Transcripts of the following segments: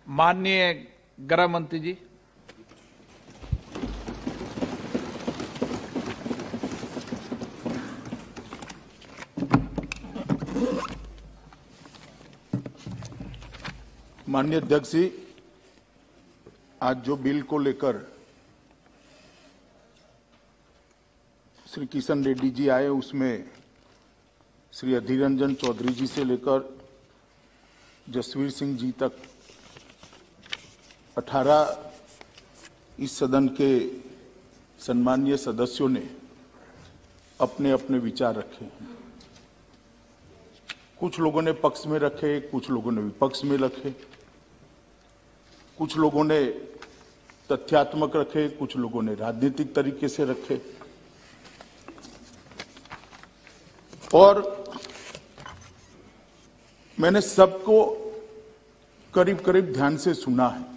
माननीय गृह मंत्री जी। माननीय अध्यक्ष जी, आज जो बिल को लेकर श्री किशन रेड्डी जी आए, उसमें श्री अधीर रंजन चौधरी जी से लेकर जसवीर सिंह जी तक 18 इस सदन के सम्मानीय सदस्यों ने अपने अपने विचार रखे हैं। कुछ लोगों ने पक्ष में रखे, कुछ लोगों ने विपक्ष में रखे, कुछ लोगों ने तथ्यात्मक रखे, कुछ लोगों ने राजनीतिक तरीके से रखे। और मैंने सबको करीब करीब ध्यान से सुना है।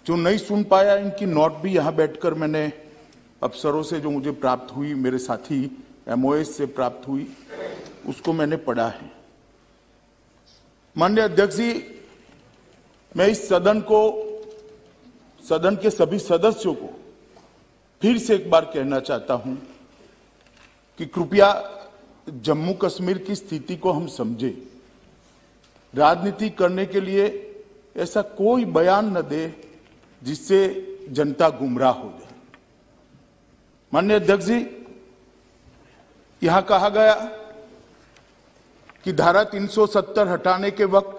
जो नहीं सुन पाया, इनकी नोट भी यहां बैठकर मैंने अफसरों से जो मुझे प्राप्त हुई, मेरे साथी एमओएस से प्राप्त हुई, उसको मैंने पढ़ा है। माननीय अध्यक्ष जी, मैं इस सदन के सभी सदस्यों को फिर से एक बार कहना चाहता हूं कि कृपया जम्मू कश्मीर की स्थिति को हम समझें। राजनीति करने के लिए ऐसा कोई बयान न दे जिससे जनता गुमराह हो जाए। माननीय अध्यक्ष जी, यहां कहा गया कि धारा 370 हटाने के वक्त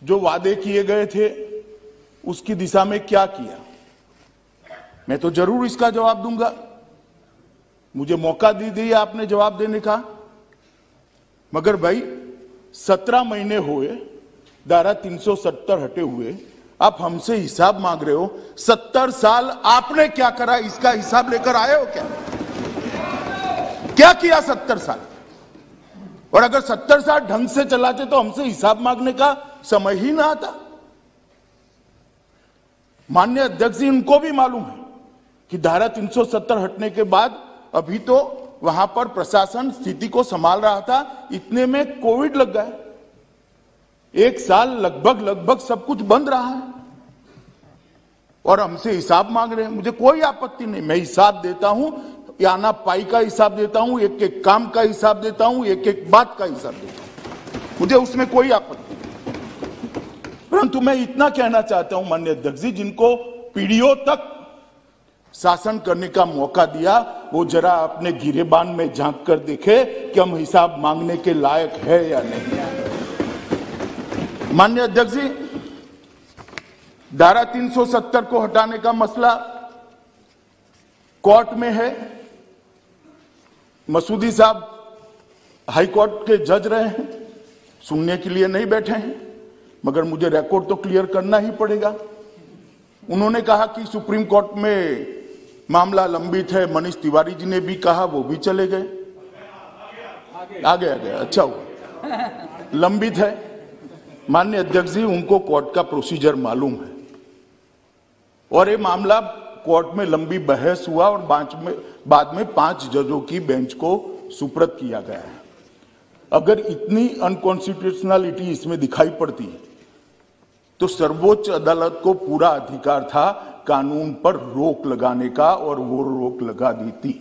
जो वादे किए गए थे उसकी दिशा में क्या किया। मैं तो जरूर इसका जवाब दूंगा। मुझे मौका दे दिया आपने जवाब देने का। मगर भाई 17 महीने हुए धारा 370 हटे हुए, आप हमसे हिसाब मांग रहे हो। 70 साल आपने क्या करा, इसका हिसाब लेकर आए हो क्या किया 70 साल? और अगर 70 साल ढंग से चलाते तो हमसे हिसाब मांगने का समय ही ना आता। माननीय अध्यक्ष जी, इनको भी मालूम है कि धारा 370 हटने के बाद अभी तो वहां पर प्रशासन स्थिति को संभाल रहा था, इतने में कोविड लग गया। 1 साल लगभग सब कुछ बंद रहा है और हमसे हिसाब मांग रहे हैं। मुझे कोई आपत्ति नहीं, मैं हिसाब देता हूं, आना पाई का हिसाब देता हूं, एक एक काम का हिसाब देता हूं, एक एक बात का हिसाब देता हूं, मुझे उसमें कोई आपत्ति नहीं। परंतु मैं इतना कहना चाहता हूं माननीय अध्यक्ष जी, जिनको पीढ़ियों तक शासन करने का मौका दिया, वो जरा अपने गिरेबान में झांक कर देखे कि हम हिसाब मांगने के लायक है या नहीं। माननीय अध्यक्ष जी, धारा 370 को हटाने का मसला कोर्ट में है। मसूदी साहब हाई कोर्ट के जज रहे हैं, सुनने के लिए नहीं बैठे हैं, मगर मुझे रिकॉर्ड तो क्लियर करना ही पड़ेगा। उन्होंने कहा कि सुप्रीम कोर्ट में मामला लंबित है। मनीष तिवारी जी ने भी कहा, वो भी चले गए। आ गए अच्छा हुआ, लंबित है। माननीय अध्यक्ष जी, उनको कोर्ट का प्रोसीजर मालूम है और ये मामला कोर्ट में लंबी बहस हुआ और बाद में 5 जजों की बेंच को सुपुर्द किया गया है। अगर इतनी अनकॉन्स्टिट्यूशनलिटी इसमें दिखाई पड़ती है तो सर्वोच्च अदालत को पूरा अधिकार था कानून पर रोक लगाने का, और वो रोक लगा दी थी।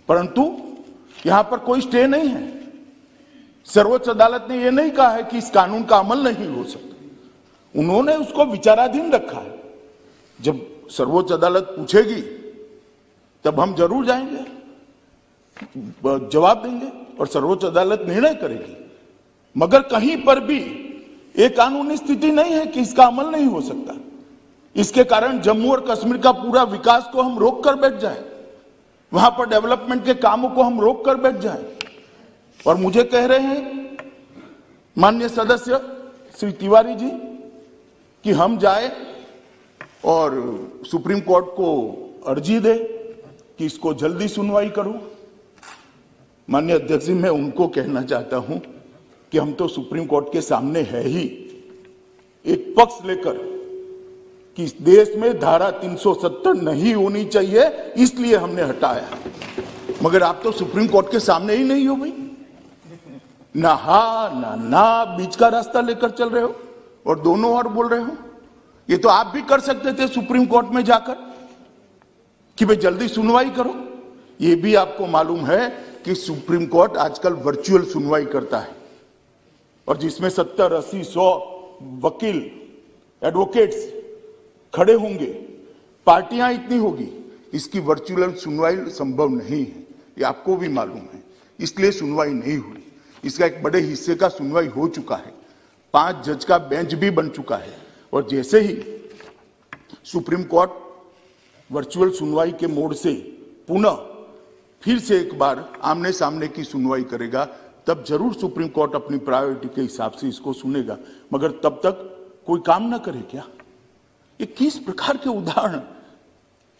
परंतु यहां पर कोई स्टे नहीं है। सर्वोच्च अदालत ने यह नहीं कहा है कि इस कानून का अमल नहीं हो सकता। उन्होंने उसको विचाराधीन रखा है। जब सर्वोच्च अदालत पूछेगी तब हम जरूर जाएंगे, जवाब देंगे और सर्वोच्च अदालत निर्णय करेगी। मगर कहीं पर भी एक कानूनी स्थिति नहीं है कि इसका अमल नहीं हो सकता। इसके कारण जम्मू और कश्मीर का पूरा विकास को हम रोक कर बैठ जाए, वहां पर डेवलपमेंट के कामों को हम रोक कर बैठ जाए। और मुझे कह रहे हैं माननीय सदस्य श्री तिवारी जी कि हम जाए और सुप्रीम कोर्ट को अर्जी दे कि इसको जल्दी सुनवाई करूं। माननीय अध्यक्ष जी, मैं उनको कहना चाहता हूं कि हम तो सुप्रीम कोर्ट के सामने है ही, एक पक्ष लेकर कि इस देश में धारा 370 नहीं होनी चाहिए, इसलिए हमने हटाया। मगर आप तो सुप्रीम कोर्ट के सामने ही नहीं हो भाई, ना हा ना बीच का रास्ता लेकर चल रहे हो। और दोनों ओर बोल रहे हो। ये तो आप भी कर सकते थे सुप्रीम कोर्ट में जाकर कि भाई जल्दी सुनवाई करो। ये भी आपको मालूम है कि सुप्रीम कोर्ट आजकल वर्चुअल सुनवाई करता है, और जिसमें 70, 80, 100 वकील, एडवोकेट्स खड़े होंगे, पार्टियां इतनी होगी, इसकी वर्चुअल सुनवाई संभव नहीं है। ये आपको भी मालूम है, इसलिए सुनवाई नहीं हुई। इसका एक बड़े हिस्से का सुनवाई हो चुका है, 5 जज का बेंच भी बन चुका है, और जैसे ही सुप्रीम कोर्ट वर्चुअल सुनवाई के मोड से पुनः फिर से एक बार आमने सामने की सुनवाई करेगा, तब जरूर सुप्रीम कोर्ट अपनी प्रायोरिटी के हिसाब से इसको सुनेगा। मगर तब तक कोई काम ना करे क्या? ये किस प्रकार के उदाहरण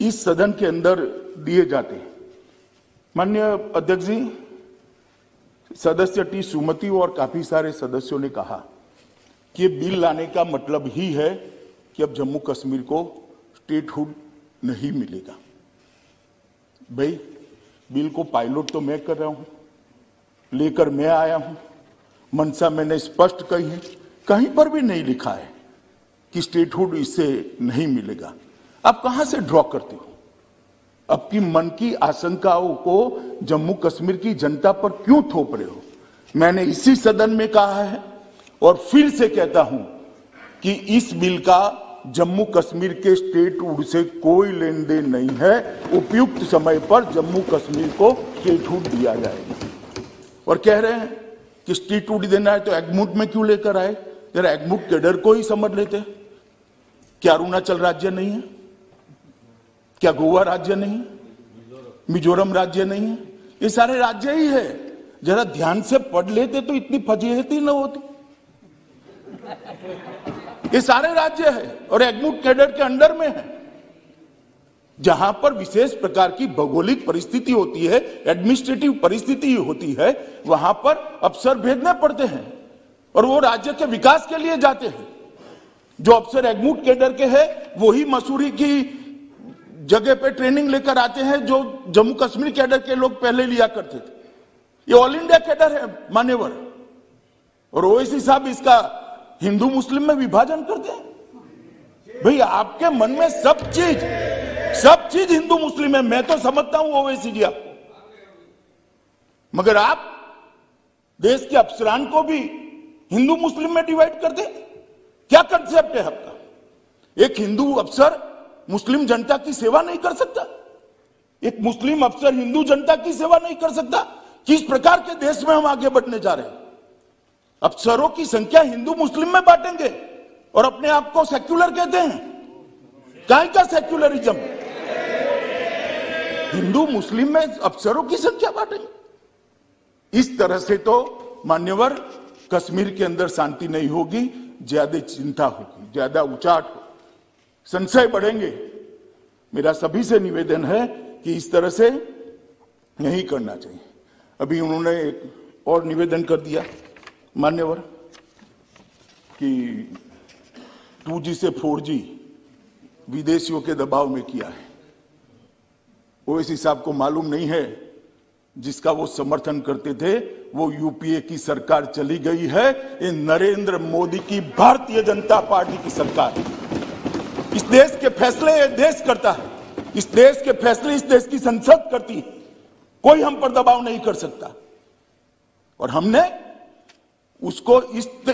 इस सदन के अंदर दिए जाते हैं? माननीय अध्यक्ष जी, सदस्य टी सुमति और काफी सारे सदस्यों ने कहा कि ये बिल लाने का मतलब ही है कि अब जम्मू कश्मीर को स्टेटहुड नहीं मिलेगा। भाई, बिल को पायलट तो मैं कर रहा हूं, लेकर मैं आया हूं, मंशा मैंने स्पष्ट कही है, कहीं पर भी नहीं लिखा है कि स्टेटहुड इससे नहीं मिलेगा। आप कहां से ड्रॉ करते हो? आपकी मन की आशंकाओं को जम्मू कश्मीर की जनता पर क्यों थोप रहे हो? मैंने इसी सदन में कहा है और फिर से कहता हूं कि इस बिल का जम्मू कश्मीर के स्टेटहुड से कोई लेन देन नहीं है। उपयुक्त समय पर जम्मू कश्मीर को स्टेटहुड दिया जाएगा। और कह रहे हैं कि स्टेटहुड देना है तो एग्मूट में क्यों लेकर आए? जरा एग्मूट कैडर को ही समझ लेते। क्या अरुणाचल राज्य नहीं है? क्या गोवा राज्य नहीं? मिजोरम राज्य नहीं है? ये सारे राज्य ही है। जरा ध्यान से पढ़ लेते तो इतनी फजीहती न होती। ये सारे राज्य है और एग्मूट कैडर के अंडर में है। जहां पर विशेष प्रकार की भौगोलिक परिस्थिति होती है, एडमिनिस्ट्रेटिव परिस्थिति होती है, वहां पर अफसर भेजने पड़ते हैं और वो राज्य के विकास के लिए जाते हैं। जो अफसर एग्मूट कैडर के हैं वही मसूरी की जगह पे ट्रेनिंग लेकर आते हैं जो जम्मू कश्मीर कैडर के लोग पहले लिया करते थे। ये ऑल इंडिया कैडर है मान्यवर, और ओवैसी साहब इसका हिंदू मुस्लिम में विभाजन करते हैं। भाई, आपके मन में सब चीज हिंदू मुस्लिम है, मैं तो समझता हूं ओवैसी जी आपको, मगर आप देश के अफसरान को भी हिंदू मुस्लिम में डिवाइड कर दे। क्या कंसेप्ट है आपका? एक हिंदू अफसर मुस्लिम जनता की सेवा नहीं कर सकता? एक मुस्लिम अफसर हिंदू जनता की सेवा नहीं कर सकता? किस प्रकार के देश में हम आगे बढ़ने जा रहे हैं? अफसरों की संख्या हिंदू मुस्लिम में बांटेंगे और अपने आप को सेक्युलर कहते हैं। काहे का सेक्युलरिज्म? हिंदू मुस्लिम में अफसरों की संख्या बांटेंगे। इस तरह से तो मान्यवर कश्मीर के अंदर शांति नहीं होगी, ज्यादा चिंता होगी, ज्यादा उचाट होगी, संशय बढ़ेंगे। मेरा सभी से निवेदन है कि इस तरह से नहीं करना चाहिए। अभी उन्होंने एक और निवेदन कर दिया मान्यवर कि 2G से 4G विदेशियों के दबाव में किया है। ओवैसी साहब को मालूम नहीं है, जिसका वो समर्थन करते थे वो यूपीए की सरकार चली गई है। ये नरेंद्र मोदी की भारतीय जनता पार्टी की सरकार है। इस देश के फैसले ये देश करता है, इस देश के फैसले इस देश की संसद करती है। कोई हम पर दबाव नहीं कर सकता, और हमने उसको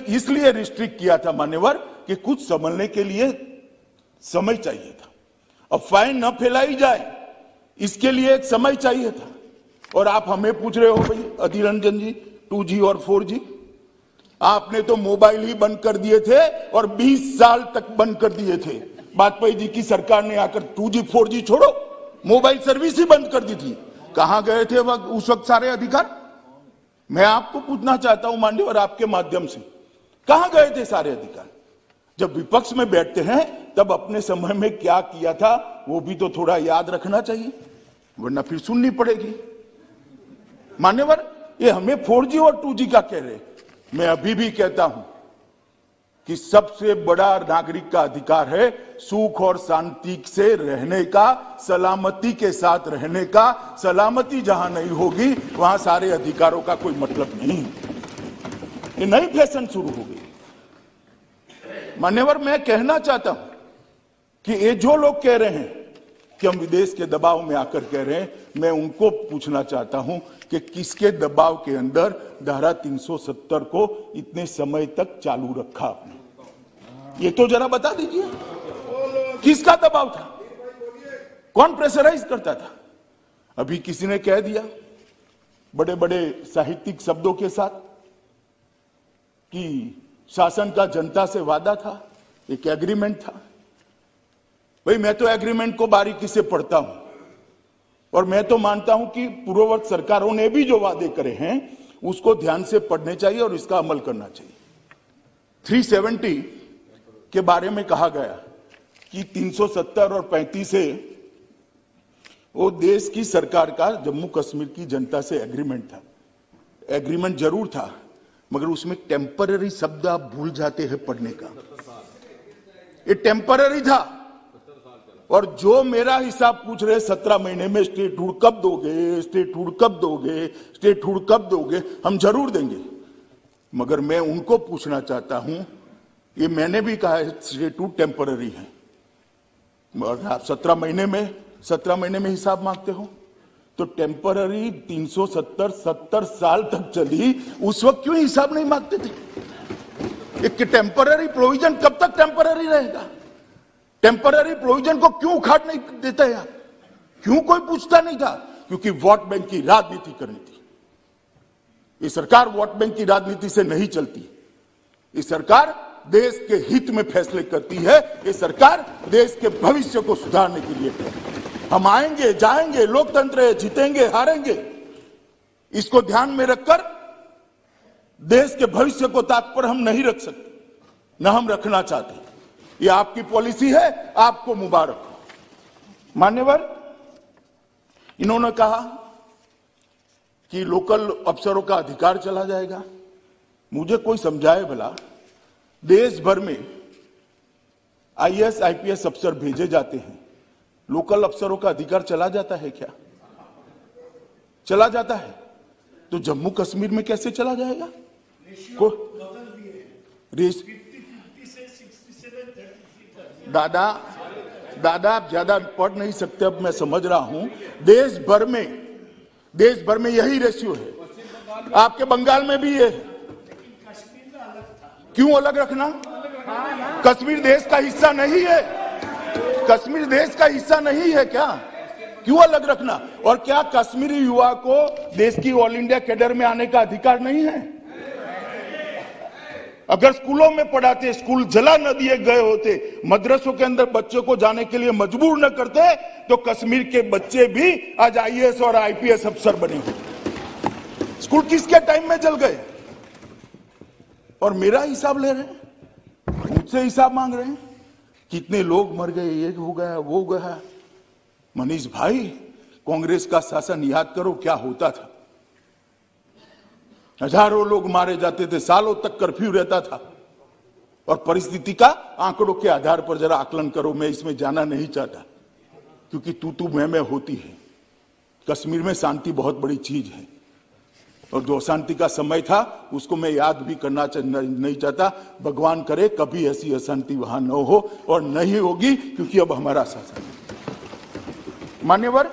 इसलिए रिस्ट्रिक्ट किया था मान्यवर कि कुछ समझने के लिए समय चाहिए था। अफवाहें न फैलाई जाए, इसके लिए एक समय चाहिए था। और आप हमें पूछ रहे हो भाई अधीर रंजन जी 2G और 4G, आपने तो मोबाइल ही बंद कर दिए थे और 20 साल तक बंद कर दिए थे। वाजपेयी जी की सरकार ने आकर 2G 4G छोड़ो, मोबाइल सर्विस ही बंद कर दी थी। कहां गए थे उस वक्त सारे अधिकार? मैं आपको पूछना चाहता हूं माननीय आपके माध्यम से, कहां गए थे सारे अधिकार? जब विपक्ष में बैठते हैं तब अपने समय में क्या किया था वो भी तो थोड़ा याद रखना चाहिए, वरना फिर सुननी पड़ेगी। मान्यवर, ये हमें 4G और 2G का कह रहे, मैं अभी भी कहता हूं कि सबसे बड़ा नागरिक का अधिकार है सुख और शांति से रहने का, सलामती के साथ रहने का। सलामती जहां नहीं होगी वहां सारे अधिकारों का कोई मतलब नहीं। ये नई फैशन शुरू हो गई। मान्यवर, मैं कहना चाहता हूं कि ये जो लोग कह रहे हैं कि हम विदेश के दबाव में आकर कह रहे हैं, मैं उनको पूछना चाहता हूं कि किसके दबाव के अंदर धारा 370 को इतने समय तक चालू रखा आपने? ये तो जरा बता दीजिए, किसका दबाव था? कौन प्रेशराइज करता था? अभी किसी ने कह दिया बड़े बड़े साहित्यिक शब्दों के साथ कि शासन का जनता से वादा था, एक एग्रीमेंट था। भाई, मैं तो एग्रीमेंट को बारीकी से पढ़ता हूं और मैं तो मानता हूं कि पूर्ववर्ती सरकारों ने भी जो वादे करे हैं उसको ध्यान से पढ़ने चाहिए और इसका अमल करना चाहिए। 370 के बारे में कहा गया कि 370 और 35 से वो देश की सरकार का जम्मू कश्मीर की जनता से एग्रीमेंट था। एग्रीमेंट जरूर था, मगर उसमें टेम्पररी शब्द आप भूल जाते हैं पढ़ने का। ये टेम्पररी था। और जो मेरा हिसाब पूछ रहे 17 महीने में स्टेटहुड कब दोगे, स्टेटहुड कब दोगे, स्टेटहुड कब दोगे, हम जरूर देंगे। मगर मैं उनको पूछना चाहता हूं, ये मैंने भी कहा है स्टेटहुड टेम्पररी है, मगर आप 17 महीने में हिसाब मांगते हो तो टेम्पररी 370 साल तक चली, उस वक्त क्यों हिसाब नहीं मांगते थे? एक टेम्पररी प्रोविजन कब तक टेम्पररी रहेगा? टेम्पररी प्रोविजन को क्यों उखाड़ नहीं देता यार? क्यों कोई पूछता नहीं था? क्योंकि वोट बैंक की राजनीति करनी थी। ये सरकार वोट बैंक की राजनीति से नहीं चलती। ये सरकार देश के हित में फैसले करती है। ये सरकार देश के भविष्य को सुधारने के लिए है। हम आएंगे जाएंगे, लोकतंत्र है, जीतेंगे हारेंगे, इसको ध्यान में रखकर देश के भविष्य को ताक पर हम नहीं रख सकते, न हम रखना चाहते। ये आपकी पॉलिसी है, आपको मुबारक हो। मान्यवर, इन्होंने कहा कि लोकल अफसरों का अधिकार चला जाएगा। मुझे कोई समझाए भला, देश भर में आईएएस आईपीएस अफसर भेजे जाते हैं, लोकल अफसरों का अधिकार चला जाता है क्या? चला जाता है तो जम्मू कश्मीर में कैसे चला जाएगा? दादा आप ज्यादा पढ़ नहीं सकते, अब मैं समझ रहा हूं। देश भर में यही रेशियो है। आपके बंगाल में भी ये है। क्यों अलग रखना? कश्मीर देश का हिस्सा नहीं है? कश्मीर देश का हिस्सा नहीं है क्या? क्यों अलग रखना? और क्या कश्मीरी युवा को देश की ऑल इंडिया कैडर में आने का अधिकार नहीं है? अगर स्कूलों में पढ़ाते, स्कूल जला न दिए गए होते, मदरसों के अंदर बच्चों को जाने के लिए मजबूर न करते, तो कश्मीर के बच्चे भी आज आईएएस और आईपीएस अफसर बने होते। स्कूल किसके टाइम में जल गए? और मेरा हिसाब ले रहे हैं, मुझसे हिसाब मांग रहे हैं, कितने लोग मर गए, ये हो गया वो गया। मनीष भाई, कांग्रेस का शासन याद करो क्या होता था। हजारों लोग मारे जाते थे, सालों तक कर्फ्यू रहता था। और परिस्थिति का आंकड़ों के आधार पर जरा आकलन करो। मैं इसमें जाना नहीं चाहता, क्योंकि तू मैं होती है। कश्मीर में शांति बहुत बड़ी चीज है, और जो अशांति का समय था उसको मैं याद भी करना नहीं चाहता। भगवान करे कभी ऐसी अशांति वहां न हो, और नहीं होगी, क्योंकि अब हमारा शासन है। मान्यवर,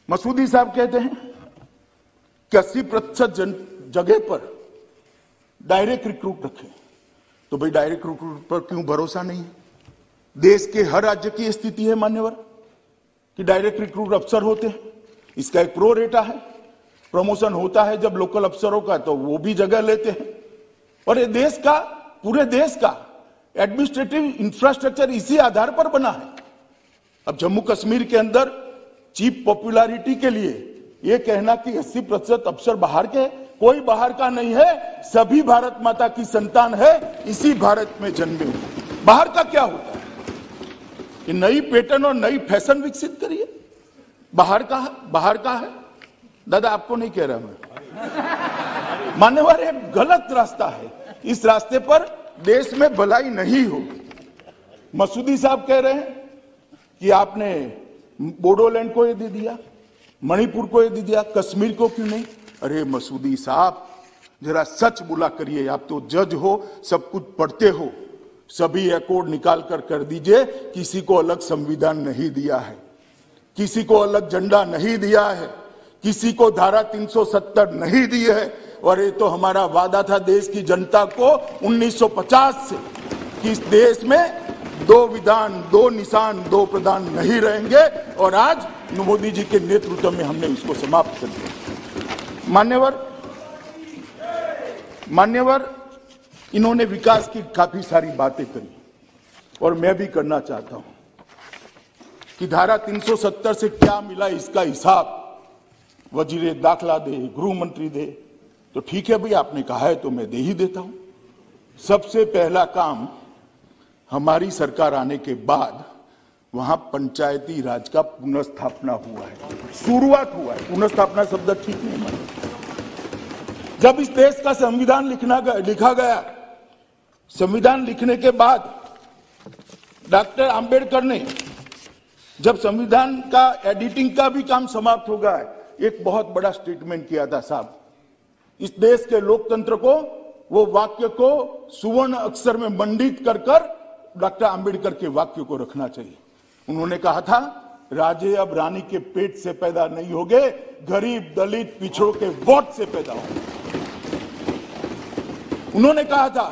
मसूदी साहब कहते हैं कि 80% जगह पर डायरेक्ट रिक्रूट रखें। तो भाई, डायरेक्ट रिक्रूट पर क्यों भरोसा नहीं है? देश के हर राज्य की स्थिति है मान्यवर कि डायरेक्ट रिक्रूट अफसर होते हैं। इसका एक प्रो रेटा है, प्रमोशन होता है जब लोकल अफसरों का, तो वो भी जगह लेते हैं। और ये देश का, पूरे देश का एडमिनिस्ट्रेटिव इंफ्रास्ट्रक्चर इसी आधार पर बना है। अब जम्मू कश्मीर के अंदर चीप पॉपुलैरिटी के लिए ये कहना कि 80% अफसर बाहर के, कोई बाहर का नहीं है, सभी भारत माता की संतान है, इसी भारत में जन्मे। बाहर का क्या होता है? ये नई पैटर्न और नई फैशन विकसित करिए। बाहर का है। दादा, आपको नहीं कह रहा मैं। मान्यवर, एक गलत रास्ता है। इस रास्ते पर देश में भलाई नहीं होगी। मसूदी साहब कह रहे हैं कि आपने बोडोलैंड को ये दे दिया, मणिपुर को ये दे दिया, कश्मीर को क्यों नहीं? अरे मसूदी साहब, जरा सच बोला करिए। आप तो जज हो, सब कुछ पढ़ते हो। सभी अकॉर्ड निकाल कर दीजिए। किसी को अलग संविधान नहीं दिया है, किसी को अलग झंडा नहीं दिया है, किसी को धारा 370 नहीं दी है। और ये तो हमारा वादा था देश की जनता को 1950 से कि इस देश में 2 विधान, 2 निशान, 2 प्रधान नहीं रहेंगे। और आज मोदी जी के नेतृत्व में हमने इसको समाप्त कर दिया। मान्यवर, इन्होंने विकास की काफी सारी बातें करी और मैं भी करना चाहता हूं कि धारा 370 से क्या मिला इसका हिसाब वजीर दाखिला दे, गृह मंत्री दे। तो ठीक है भाई, आपने कहा है तो मैं दे ही देता हूं। सबसे पहला काम हमारी सरकार आने के बाद वहां पंचायती राज का पुनर्स्थापना हुआ है, शुरुआत हुआ है। पुनर्स्थापना शब्द ठीक नहीं माना। जब इस देश का संविधान लिखा गया, संविधान लिखने के बाद डॉक्टर आंबेडकर ने जब संविधान का एडिटिंग का भी काम समाप्त हो गया, एक बहुत बड़ा स्टेटमेंट किया था साहब, इस देश के लोकतंत्र को, वो वाक्य को सुवर्ण अक्षर में मंडित कर डॉक्टर आंबेडकर के वाक्य को रखना चाहिए। उन्होंने कहा था, राजे अब रानी के पेट से पैदा नहीं होंगे, गरीब दलित पिछड़ों के वोट से पैदा होंगे। उन्होंने कहा था,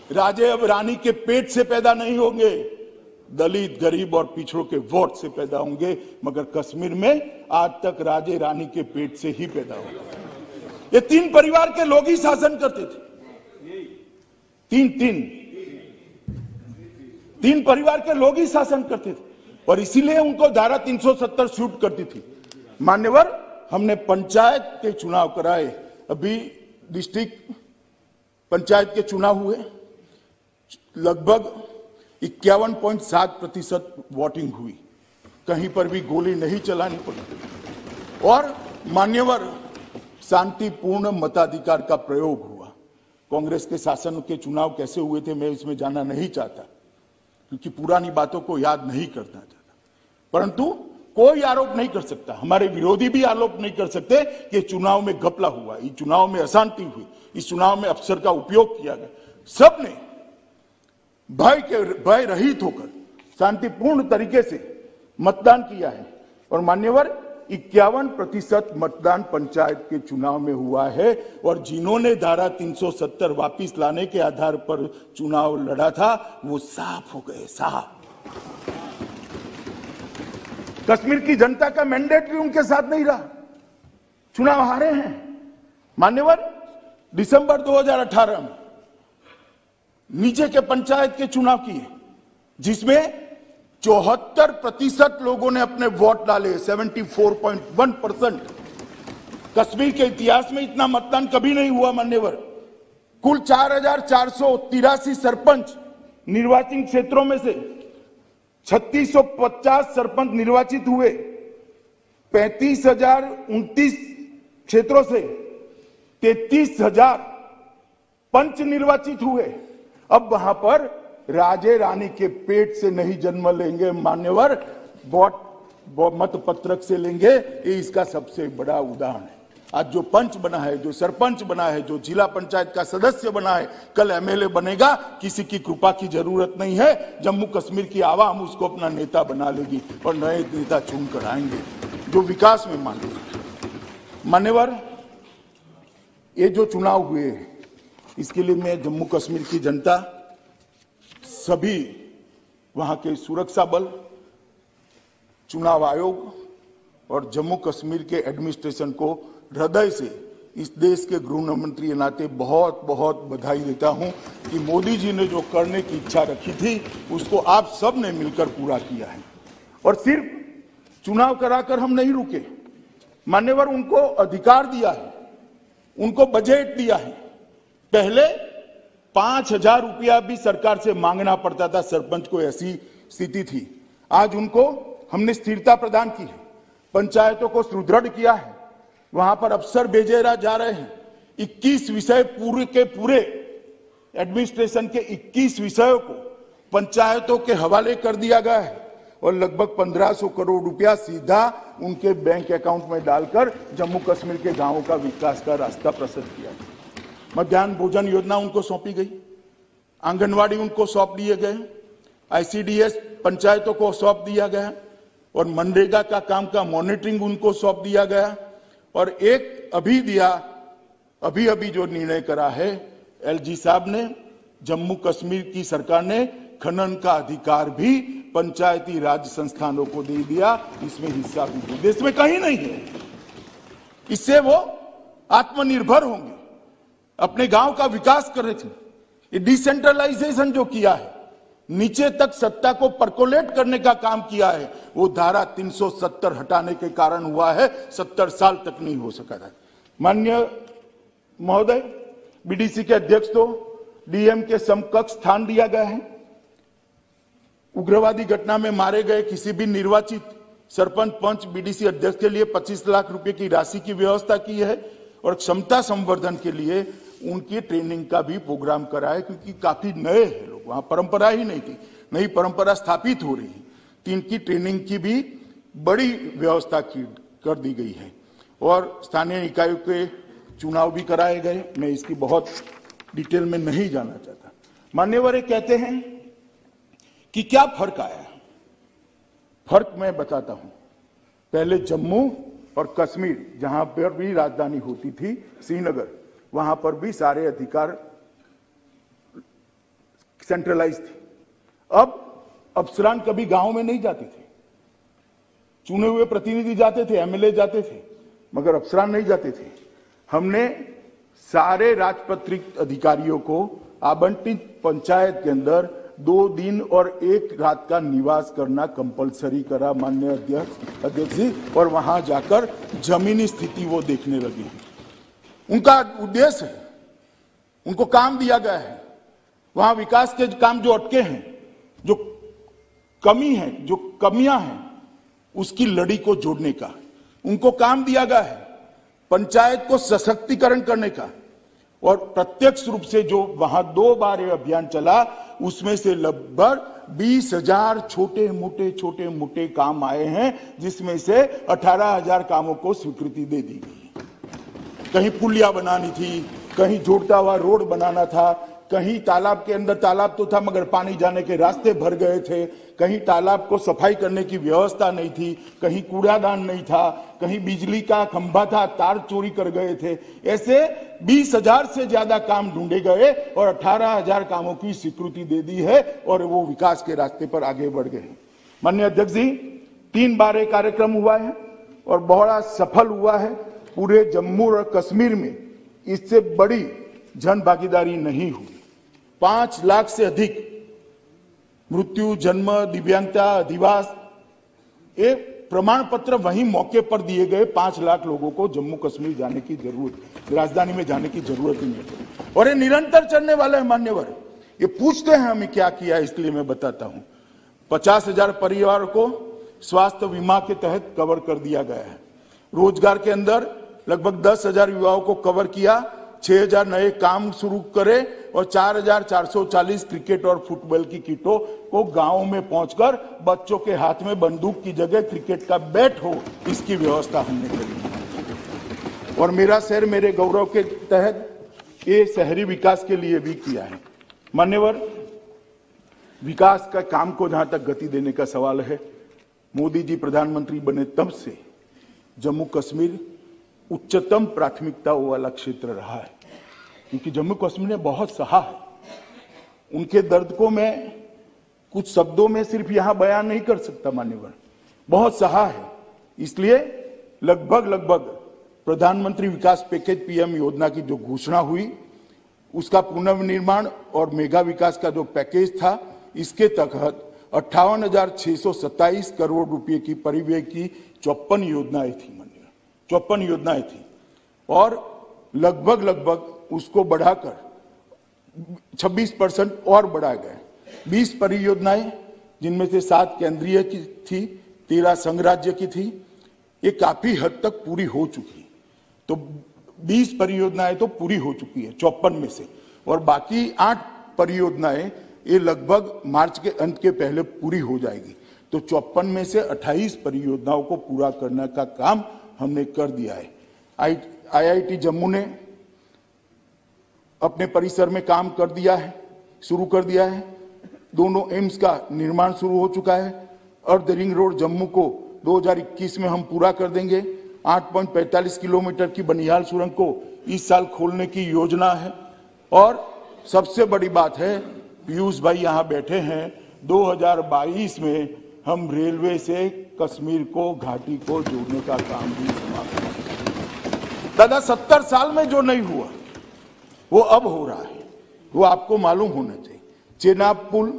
राजे अब रानी के पेट से पैदा नहीं होंगे, दलित गरीब और पिछड़ों के वोट से पैदा होंगे। मगर कश्मीर में आज तक राजे रानी के पेट से ही पैदा होगा। ये 3 परिवार के लोग ही शासन करते थे। तीन परिवार के लोग ही शासन करते थे और इसीलिए उनको धारा 370 शूट करती थी। मान्यवर, हमने पंचायत के चुनाव कराए। अभी डिस्ट्रिक्ट पंचायत के चुनाव हुए, लगभग 51.7% वोटिंग हुई। कहीं पर भी गोली नहीं चलानी पड़ी और मान्यवर, शांतिपूर्ण मताधिकार का प्रयोग हुआ। कांग्रेस के शासन के चुनाव कैसे हुए थे मैं इसमें जाना नहीं चाहता, क्योंकि पुरानी बातों को याद नहीं करना चाहता। परंतु कोई आरोप नहीं कर सकता, हमारे विरोधी भी आरोप नहीं कर सकते कि चुनाव में घपला हुआ, इस चुनाव में अशांति हुई, इस चुनाव में अफसर का उपयोग किया गया। सबने भय रहित होकर शांतिपूर्ण तरीके से मतदान किया है और मान्यवर 51% मतदान पंचायत के चुनाव में हुआ है। और जिन्होंने धारा 370 वापिस लाने के आधार पर चुनाव लड़ा था वो साफ हो गए, साफ। कश्मीर की जनता का मैंडेट भी उनके साथ नहीं रहा, चुनाव हारे हैं। मान्यवर, दिसंबर 2018 में नीचे के पंचायत के चुनाव किए, जिसमें 74% लोगों ने अपने वोट डाले, 74.1%। कश्मीर के इतिहास में इतना मतदान कभी नहीं हुआ मान्यवर। कुल 4483 सरपंच निर्वाचित क्षेत्रों में से 3650 सरपंच निर्वाचित हुए। 35,029 क्षेत्रों से 33,000 पंच निर्वाचित हुए। अब वहां पर राजे रानी के पेट से नहीं जन्म लेंगे मान्यवर, मत पत्रक से लेंगे। ये इसका सबसे बड़ा उदाहरण है। आज जो पंच बना है, जो सरपंच बना है, जो जिला पंचायत का सदस्य बना है, कल एमएलए बनेगा। किसी की कृपा की जरूरत नहीं है। जम्मू कश्मीर की आवाम उसको अपना नेता बना लेगी और नए नेता चुनकर आएंगे जो विकास में मानेंगे। मान्यवर, ये जो चुनाव हुए इसके लिए मैं जम्मू कश्मीर की जनता, सभी वहां के सुरक्षा बल, चुनाव आयोग और जम्मू कश्मीर के एडमिनिस्ट्रेशन को हृदय से इस देश के गृह मंत्री के नाते बहुत बहुत बधाई देता हूं कि मोदी जी ने जो करने की इच्छा रखी थी उसको आप सब ने मिलकर पूरा किया है। और सिर्फ चुनाव कराकर हम नहीं रुके मान्यवर, उनको अधिकार दिया है, उनको बजट दिया है। पहले 5,000 रुपया भी सरकार से मांगना पड़ता था, सरपंच को ऐसी स्थिति थी। आज उनको हमने स्थिरता प्रदान की है, पंचायतों को सुदृढ़ किया है, वहां पर अफसर भेजे जा रहे हैं। 21 विषय पूरे के पूरे एडमिनिस्ट्रेशन के 21 विषयों को पंचायतों के हवाले कर दिया गया है और लगभग 1500 करोड़ रुपया सीधा उनके बैंक अकाउंट में डालकर जम्मू कश्मीर के गांवों का विकास का रास्ता प्रशस्त किया। मध्याह्न भोजन योजना उनको सौंपी गई, आंगनवाड़ी उनको सौंप दिए गए, आईसीडीएस पंचायतों को सौंप दिया गया और मनरेगा का काम का मॉनिटरिंग उनको सौंप दिया गया। और एक अभी जो निर्णय करा है एलजी साहब ने, जम्मू कश्मीर की सरकार ने खनन का अधिकार भी पंचायती राज संस्थानों को दे दिया, इसमें हिस्सा भी देश में कहीं नहीं है। इससे वो आत्मनिर्भर होंगे, अपने गांव का विकास कर रहे थे। ये डिसेंट्रलाइजेशन जो किया है, नीचे तक सत्ता को परकोलेट करने का काम किया है, वो धारा 370 हटाने के कारण हुआ है। 70 साल तक नहीं हो सका था। माननीय महोदय, बीडीसी के अध्यक्ष तो डीएम के समकक्ष स्थान दिया गया है। उग्रवादी घटना में मारे गए किसी भी निर्वाचित सरपंच, पंच, बीडीसी अध्यक्ष के लिए 25 लाख रुपए की राशि की व्यवस्था की है और क्षमता संवर्धन के लिए उनकी ट्रेनिंग का भी प्रोग्राम करा है, क्योंकि काफी नए हैं लोग, वहां परंपरा ही नहीं थी, नई परंपरा स्थापित हो रही है। तो इनकी ट्रेनिंग की भी बड़ी व्यवस्था कर दी गई है और स्थानीय निकायों के चुनाव भी कराए गए। मैं इसकी बहुत डिटेल में नहीं जाना चाहता। मान्यवर कहते हैं कि क्या फर्क आया। फर्क मैं बताता हूं। पहले जम्मू और कश्मीर, जहां पर भी राजधानी होती थी श्रीनगर, वहां पर भी सारे अधिकार सेंट्रलाइज थे। अब अफसरान कभी गांव में नहीं जाते थे, चुने हुए प्रतिनिधि जाते थे, एमएलए जाते थे, मगर अफसरान नहीं जाते थे। हमने सारे राजपत्रित अधिकारियों को आवंटित पंचायत के अंदर 2 दिन और 1 रात का निवास करना कंपलसरी करा, माननीय अध्यक्ष जी, और वहां जाकर जमीनी स्थिति वो देखने लगे। उनका उद्देश्य है, उनको काम दिया गया है, वहां विकास के काम जो अटके हैं, जो कमी है, जो कमियां हैं, उसकी लड़ी को जोड़ने का उनको काम दिया गया है। पंचायत को सशक्तिकरण करने का, और प्रत्यक्ष रूप से जो वहां 2 बार ये अभियान चला, उसमें से लगभग 20,000 छोटे मोटे काम आए हैं, जिसमें से 18,000 कामों को स्वीकृति दे दी गई। कहीं पुलिया बनानी थी, कहीं जोड़ता हुआ रोड बनाना था, कहीं तालाब के अंदर तालाब तो था मगर पानी जाने के रास्ते भर गए थे, कहीं तालाब को सफाई करने की व्यवस्था नहीं थी, कहीं कूड़ादान नहीं था, कहीं बिजली का खंभा था, तार चोरी कर गए थे। ऐसे 20,000 से ज्यादा काम ढूंढे गए और 18,000 कामों की स्वीकृति दे दी है और वो विकास के रास्ते पर आगे बढ़ गए। माननीय अध्यक्ष जी, 3 बार ये कार्यक्रम हुआ है और बहुत सफल हुआ है। पूरे जम्मू और कश्मीर में इससे बड़ी जन भागीदारी नहीं हुई। 5 लाख से अधिक मृत्यु, जन्म, दिव्यांगता, अधिवास, ये प्रमाण पत्र वहीं मौके पर दिए गए। 5 लाख लोगों को जम्मू कश्मीर जाने की जरूरत, राजधानी में जाने की जरूरत नहीं है और ये निरंतर चलने वाला है। मान्यवर, ये पूछते हैं हमें क्या किया, इसलिए मैं बताता हूं। 50,000 परिवार को स्वास्थ्य बीमा के तहत कवर कर दिया गया है। रोजगार के अंदर लगभग 10,000 युवाओं को कवर किया, 6,000 नए काम शुरू करे और 4,440 क्रिकेट और फुटबॉल की किटों को गांवों में पहुंचकर बच्चों के हाथ में बंदूक की जगह क्रिकेट का बैट हो, इसकी व्यवस्था हमने करी। और मेरा शहर मेरे गौरव के तहत ये शहरी विकास के लिए भी किया है। मान्यवर, विकास का काम को जहां तक गति देने का सवाल है, मोदी जी प्रधानमंत्री बने तब से जम्मू कश्मीर उच्चतम प्राथमिकताओं वाला क्षेत्र रहा है, क्योंकि जम्मू कश्मीर ने बहुत सहा है। उनके दर्द को मैं कुछ शब्दों में सिर्फ यहां बयान नहीं कर सकता मान्यवर, बहुत सहा है। इसलिए लगभग प्रधानमंत्री विकास पैकेज पीएम योजना की जो घोषणा हुई, उसका पुनर्निर्माण और मेगा विकास का जो पैकेज था, इसके तहत 58,627 करोड़ रुपए की परिव्यय की 54 योजनाएं थी। 54 योजनाएं थी और लगभग उसको बढ़ाकर 26% और बढ़ाया गया। 20 परियोजनाएं, जिनमें से 7 केंद्रीय की थी, 13 संघ राज्य की थी, ये काफी हद तक पूरी हो चुकी है। तो 20 परियोजनाएं तो पूरी हो चुकी है 54 में से, और बाकी 8 परियोजनाएं ये लगभग मार्च के अंत के पहले पूरी हो जाएगी। तो 54 में से 28 परियोजनाओं को पूरा करने का काम हमने कर दिया है। आईआईटी जम्मू ने अपने परिसर में काम कर दिया है, शुरू कर दिया है। दोनों एम्स का निर्माण शुरू हो चुका है। अर्ध रिंग रोड जम्मू को 2021 में हम पूरा कर देंगे। 8.45 किलोमीटर की बनिहाल सुरंग को इस साल खोलने की योजना है। और सबसे बड़ी बात है, पीयूष भाई यहाँ बैठे हैं, 2022 में हम रेलवे से कश्मीर को, घाटी को जोड़ने का काम भी समाप्त करेंगे। दादा 70 साल में जो नहीं हुआ वो अब हो रहा है, वो आपको मालूम होना चाहिए। चेनाब पुल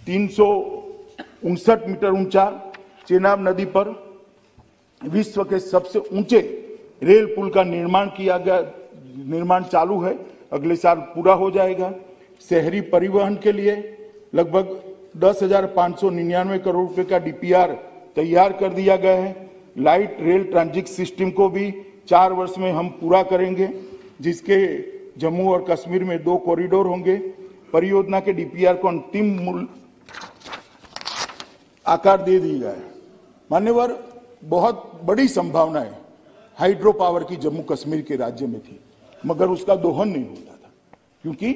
359 मीटर ऊंचा, चेनाब नदी पर विश्व के सबसे ऊंचे रेल पुल का निर्माण किया गया, निर्माण चालू है, अगले साल पूरा हो जाएगा। शहरी परिवहन के लिए लगभग 10,599 करोड़ रुपए का डीपीआर तैयार कर दिया गया है। लाइट रेल ट्रांजिट सिस्टम को भी 4 वर्ष में हम पूरा करेंगे, जिसके जम्मू और कश्मीर में 2 कॉरिडोर होंगे। परियोजना के डीपीआर को अंतिम मूल आकार दे दिया गया है। मान्यवर, बहुत बड़ी संभावनाएं हाइड्रो पावर की जम्मू कश्मीर के राज्य में थी, मगर उसका दोहन नहीं होता था क्योंकि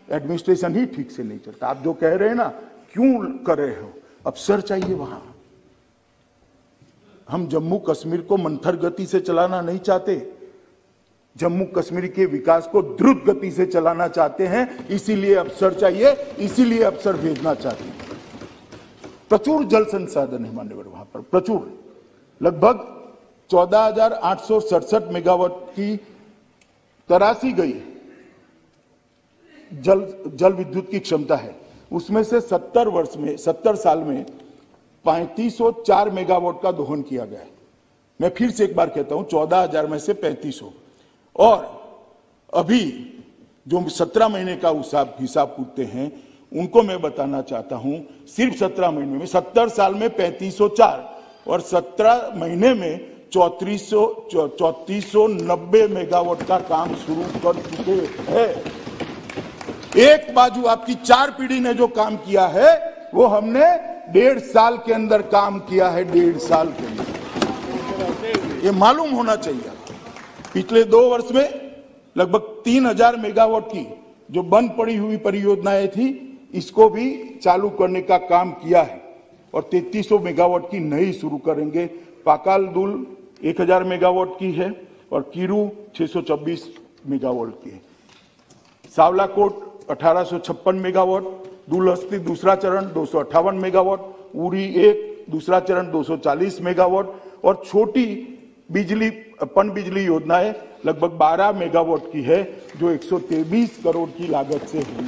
एडमिनिस्ट्रेशन ही ठीक से नहीं चलता। आप जो कह रहे हैं ना, क्यों कर रहे हो, अफसर चाहिए वहां। हम जम्मू कश्मीर को मंथर गति से चलाना नहीं चाहते, जम्मू कश्मीर के विकास को द्रुत गति से चलाना चाहते हैं। इसीलिए अफसर चाहिए, इसीलिए अफसर भेजना चाहते हैं। प्रचुर जल संसाधन है मान्यवर वहां पर, प्रचुर। लगभग 14,867 मेगावाट की तराशी गई जल विद्युत की क्षमता है। उसमें से 70 साल में 3504 मेगावाट का दोहन किया गया है। मैं फिर से एक बार कहता हूं, 14,000 में से 3500। और अभी जो 17 महीने का हिसाब पूछते हैं, उनको मैं बताना चाहता हूं, सिर्फ 17 महीने में 70 साल में 3504 और 17 महीने में 3490 मेगावाट का काम शुरू कर चुके हैं। एक बाजू आपकी 4 पीढ़ी ने जो काम किया है, वो हमने 1.5 साल के अंदर काम किया है, 1.5 साल के अंदर। ये मालूम होना चाहिए। पिछले 2 वर्ष में लगभग 3000 मेगावाट की जो बंद पड़ी हुई परियोजनाएं थी, इसको भी चालू करने का काम किया है और 3300 मेगावाट की नई शुरू करेंगे। पाकाल दुल 1000 मेगावाट की है और कीरू 624 मेगावाट की है। सावलाकोट 1856 मेगावाट, दुलहस्ती दूसरा चरण 258 मेगावाट, उरी 1 दूसरा चरण 240 मेगावाट और छोटी बिजली पन बिजली योजनाएं लगभग 12 मेगावाट की है, जो 123 करोड़ की लागत से हुई।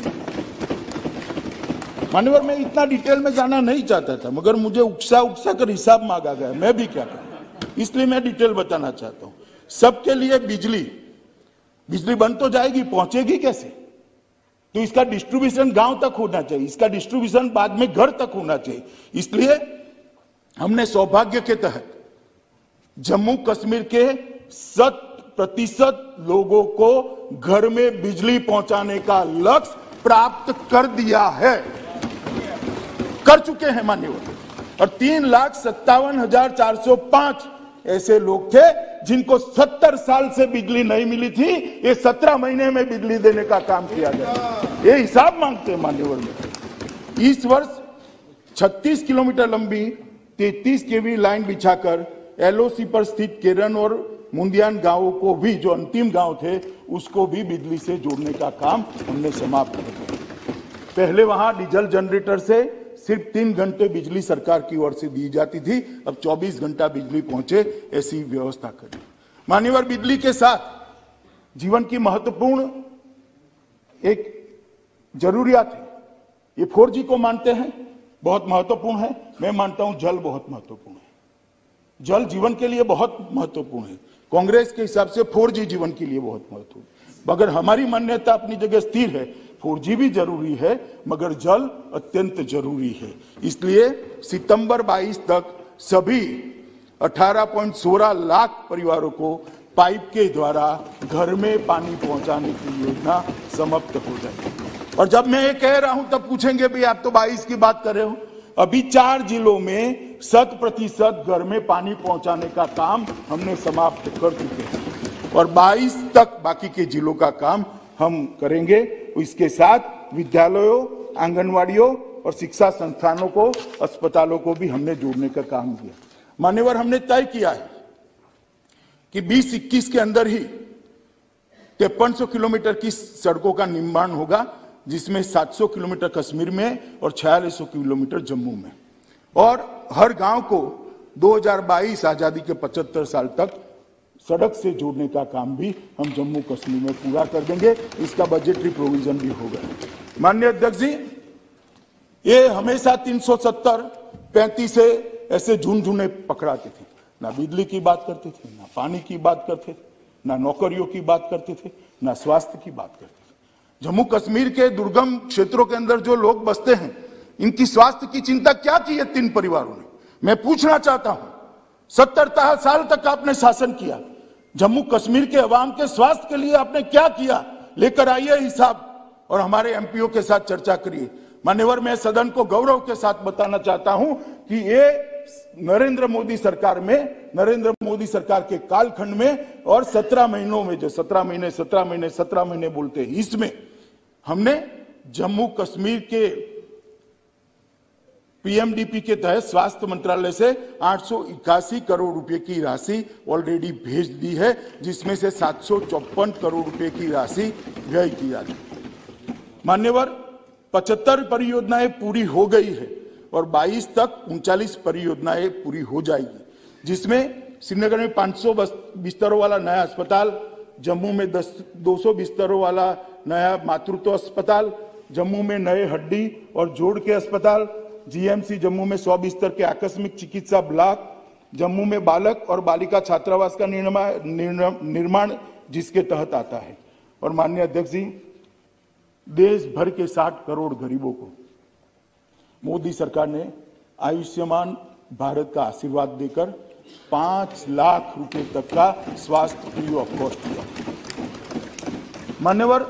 मान्यवर, मैं इतना डिटेल में जाना नहीं चाहता था, मगर मुझे उकसा कर हिसाब मांगा गया, मैं भी क्या करूं, इसलिए मैं डिटेल बताना चाहता हूं। सबके लिए बिजली बंद तो जाएगी, पहुंचेगी कैसे? तो इसका डिस्ट्रीब्यूशन गांव तक होना चाहिए, इसका डिस्ट्रीब्यूशन बाद में घर तक होना चाहिए। इसलिए हमने सौभाग्य के तहत जम्मू कश्मीर के 100% लोगों को घर में बिजली पहुंचाने का लक्ष्य प्राप्त कर दिया है, कर चुके हैं मान्यवर। और 3,57,405 ऐसे लोग थे जिनको 70 साल से बिजली नहीं मिली थी, ये 17 महीने में बिजली देने का काम किया गया। ये हिसाब मांगते हैं मान्यवर में। इस वर्ष 36 किलोमीटर लंबी 33 केवी लाइन बिछाकर एलओसी पर स्थित केरन और मुंदियान गांवों को भी, जो अंतिम गांव थे, उसको भी बिजली से जोड़ने का काम हमने समाप्त कर दिया। पहले वहां डीजल जनरेटर से सिर्फ 3 घंटे बिजली सरकार की ओर से दी जाती थी, अब 24 घंटा बिजली पहुंचे, ऐसी व्यवस्था करी। मान्यवर, बिजली के साथ जीवन की महत्वपूर्ण एक जरूरियात है। ये 4G को मानते हैं, बहुत महत्वपूर्ण है। मैं मानता हूं जल बहुत महत्वपूर्ण है। जल जीवन के लिए बहुत महत्वपूर्ण है। कांग्रेस के हिसाब से 4G जीवन के लिए बहुत महत्वपूर्ण है, मगर हमारी मान्यता अपनी जगह स्थिर है। 4G भी जरूरी है, मगर जल अत्यंत जरूरी है। इसलिए सितंबर 22 तक सभी 18.16 लाख परिवारों को पाइप के द्वारा घर में पानी पहुंचाने की योजना समाप्त हो जाएगी। और जब मैं ये कह रहा हूं तब पूछेंगे, भाई आप तो 22 की बात कर रहे हो। अभी 4 जिलों में 100% घर में पानी पहुंचाने का काम हमने समाप्त कर चुके हैं और 22 तक बाकी के जिलों का काम हम करेंगे। इसके साथ विद्यालयों, आंगनवाड़ियों और शिक्षा संस्थानों को, अस्पतालों को भी हमने जोड़ने का काम किया। मान्यवर, हमने तय किया है कि 2021 के अंदर ही 5300 किलोमीटर की सड़कों का निर्माण होगा, जिसमें 700 किलोमीटर कश्मीर में और 4600 किलोमीटर जम्मू में, और हर गांव को 2022 आजादी के 75 साल तक सड़क से जोड़ने का काम भी हम जम्मू कश्मीर में पूरा कर देंगे। इसका बजटरी प्रोविजन भी होगा। माननीय अध्यक्ष जी, ये हमेशा 370, 35 से ऐसे झुनझुने पकड़ाते थे, ना बिजली की बात करते थे, ना पानी की बात करते थे, ना नौकरियों की बात करते थे, ना स्वास्थ्य की बात करते थे। जम्मू कश्मीर के दुर्गम क्षेत्रों के अंदर जो लोग बसते हैं, इनकी स्वास्थ्य की चिंता क्या की है 3 परिवारों ने? मैं पूछना चाहता हूं, 70 साल तक आपने शासन किया, जम्मू कश्मीर के अवाम के स्वास्थ्य के लिए आपने क्या किया? लेकर आइए हिसाब और हमारे एमपीओ के साथ चर्चा करिए। मान्यवर, मैं सदन को गौरव के साथ बताना चाहता हूं कि ये नरेंद्र मोदी सरकार में, नरेंद्र मोदी सरकार के कालखंड में और 17 महीनों में, जो 17 महीने बोलते हैं, इसमें हमने जम्मू कश्मीर के पीएमडीपी के तहत स्वास्थ्य मंत्रालय से 881 करोड़ रुपए की राशि ऑलरेडी भेज दी है, जिसमें से 754 करोड़ रुपए की राशि व्यय की जा रही है। मान्यवर, 75 परियोजनाएं पूरी हो गई है और 22 तक 39 परियोजनाएं पूरी हो जाएगी, जिसमें श्रीनगर में 500 बिस्तरों वाला नया अस्पताल, जम्मू में 200 बिस्तरों वाला नया मातृत्व अस्पताल, जम्मू में नए हड्डी और जोड़ के अस्पताल, जीएमसी जम्मू में 100 बिस्तर के आकस्मिक चिकित्सा ब्लॉक, जम्मू में बालक और बालिका छात्रावास का निर्माण जिसके तहत आता है। और माननीय अध्यक्ष जी, देश भर के 60 करोड़ गरीबों को मोदी सरकार ने आयुष्मान भारत का आशीर्वाद देकर 5 लाख रुपए तक का स्वास्थ्य फ्री ऑफ कॉस्ट दिया। मान्यवर,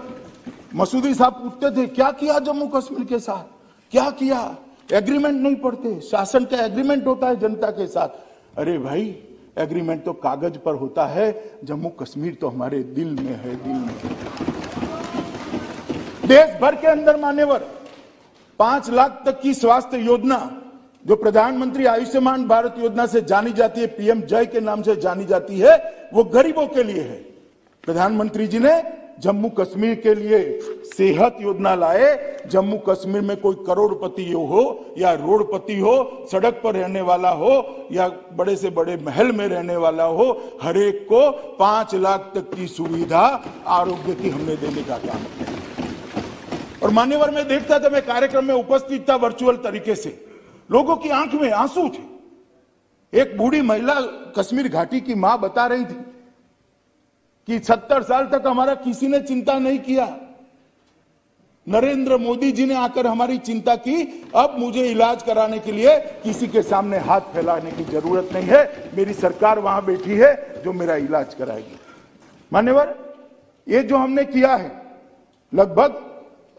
मसूदी साहब पूछते थे क्या किया जम्मू कश्मीर के साथ, क्या किया? एग्रीमेंट नहीं पढ़ते, शासन का एग्रीमेंट होता है जनता के साथ। अरे भाई, एग्रीमेंट तो कागज पर होता है, जम्मू कश्मीर तो हमारे दिल में है, दिल में। देश भर के अंदर मान्यवर 5 लाख तक की स्वास्थ्य योजना, जो प्रधानमंत्री आयुष्मान भारत योजना से जानी जाती है, पीएम जय के नाम से जानी जाती है, वो गरीबों के लिए है। प्रधानमंत्री जी ने जम्मू कश्मीर के लिए सेहत योजना लाए। जम्मू कश्मीर में कोई करोड़पति हो या रोडपति हो, सड़क पर रहने वाला हो या बड़े से बड़े महल में रहने वाला हो, हर एक को 5 लाख तक की सुविधा आरोग्य की हमने देने का काम किया। और मान्यवर, मैं देखता था, मैं कार्यक्रम में उपस्थित था वर्चुअल तरीके से, लोगों की आंख में आंसू थे। एक बूढ़ी महिला कश्मीर घाटी की मां बता रही थी कि 70 साल तक हमारा किसी ने चिंता नहीं किया, नरेंद्र मोदी जी ने आकर हमारी चिंता की, अब मुझे इलाज कराने के लिए किसी के सामने हाथ फैलाने की जरूरत नहीं है, मेरी सरकार वहां बैठी है जो मेरा इलाज कराएगी। मान्यवर, ये जो हमने किया है, लगभग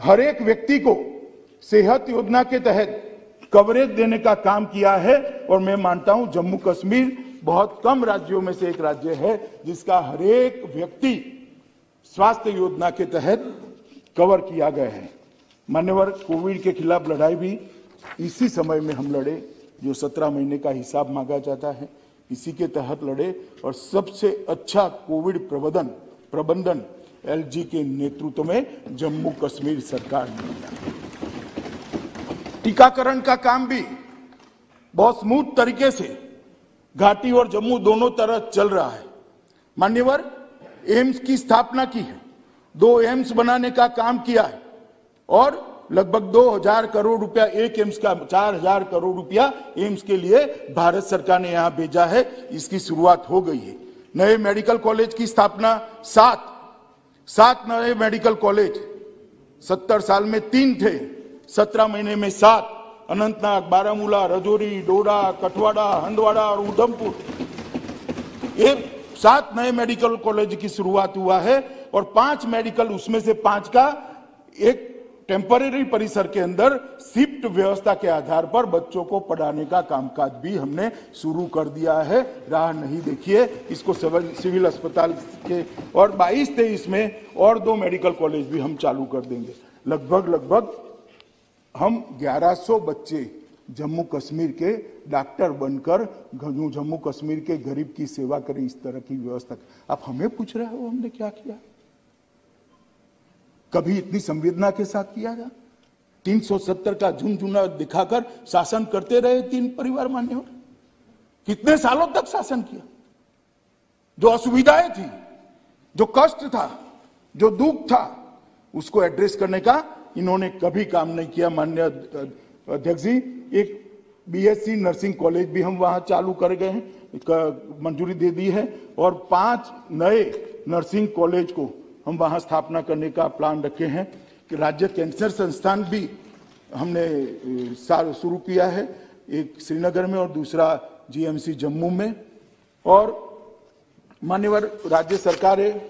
हर एक व्यक्ति को सेहत योजना के तहत कवरेज देने का काम किया है। और मैं मानता हूं जम्मू कश्मीर बहुत कम राज्यों में से एक राज्य है जिसका हर एक व्यक्ति स्वास्थ्य योजना के तहत कवर किया गया है। मान्यवर, कोविड के खिलाफ लड़ाई भी इसी समय में हम लड़े, जो 17 महीने का हिसाब मांगा जाता है, इसी के तहत लड़े। और सबसे अच्छा कोविड प्रबंधन एलजी के नेतृत्व में जम्मू कश्मीर सरकार ने किया। टीकाकरण का काम भी बहुत स्मूथ तरीके से घाटी और जम्मू दोनों तरफ चल रहा है। मान्यवर, एम्स की स्थापना की है, 2 एम्स बनाने का काम किया है और लगभग 2000 करोड़ रुपया एक एम्स का, 4000 करोड़ रुपया एम्स के लिए भारत सरकार ने यहां भेजा है। इसकी शुरुआत हो गई है। नए मेडिकल कॉलेज की स्थापना, 7 नए मेडिकल कॉलेज, 70 साल में 3 थे, 17 महीने में 7, अनंतनाग, बारामूला, रजौरी, डोडा, कठवाड़ा, हंदवाड़ा और उधमपुर, ये 7 नए मेडिकल कॉलेज की शुरुआत हुआ है। और 5 मेडिकल, उसमें से 5 का एक टेम्परेरी परिसर के अंदर शिफ्ट व्यवस्था के आधार पर बच्चों को पढ़ाने का कामकाज भी हमने शुरू कर दिया है। राह नहीं देखिए, इसको सिविल अस्पताल के और 22-23 में और 2 मेडिकल कॉलेज भी हम चालू कर देंगे। लगभग हम 1100 बच्चे जम्मू कश्मीर के डॉक्टर बनकर जम्मू कश्मीर के गरीब की सेवा करें, इस तरह की व्यवस्था। आप हमें पूछ रहे हो हमने क्या किया? कभी इतनी संवेदना के साथ किया था? 370 का झुनझुना दिखाकर शासन करते रहे 3 परिवार मान्यवर। कितने सालों तक शासन किया? जो असुविधाएं थी, जो कष्ट था, जो दुख था, उसको एड्रेस करने का इन्होंने कभी काम नहीं किया। माननीय अध्यक्ष जी, एक बीएससी नर्सिंग कॉलेज भी हम वहां चालू कर गए हैं, मंजूरी दे दी है, और 5 नए नर्सिंग कॉलेज को हम वहां स्थापना करने का प्लान रखे हैं। कि राज्य कैंसर संस्थान भी हमने शुरू किया है, एक श्रीनगर में और दूसरा जीएमसी जम्मू में। और मान्यवर राज्य सरकारें,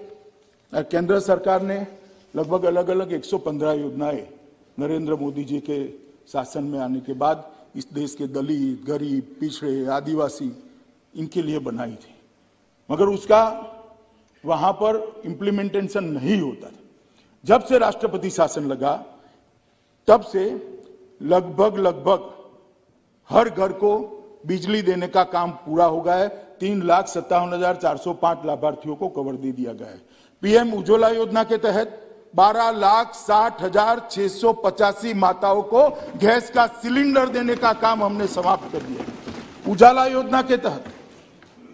केंद्र सरकार ने लगभग अलग अलग 115 योजनाएं नरेंद्र मोदी जी के शासन में आने के बाद इस देश के दलित, गरीब, पिछड़े, आदिवासी, इनके लिए बनाई थी, मगर उसका वहां पर इंप्लीमेंटेशन नहीं होता था। जब से राष्ट्रपति शासन लगा, तब से लगभग हर घर को बिजली देने का काम पूरा हो गया है। 3,57,405 लाभार्थियों को कवर दे दिया गया है। पीएम उज्ज्वला योजना के तहत 12,60,685 माताओं को गैस का सिलेंडर देने का काम हमने समाप्त कर दिया। उजाला योजना के तहत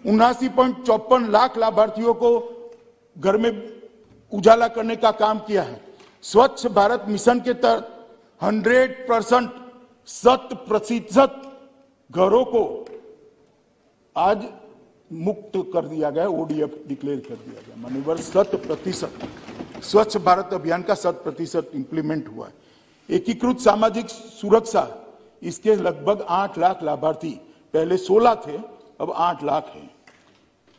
79.54 लाख लाभार्थियों को घर में उजाला करने का काम किया है। स्वच्छ भारत मिशन के तहत 100% घरों को आज मुक्त कर दिया गया, ओडीएफ डिक्लेयर कर दिया गया। माननीय 100% स्वच्छ भारत अभियान का 100% इंप्लीमेंट हुआ है। एकीकृत सामाजिक सुरक्षा, इसके लगभग 8 लाख लाभार्थी, पहले 16 थे, अब 8 लाख हैं।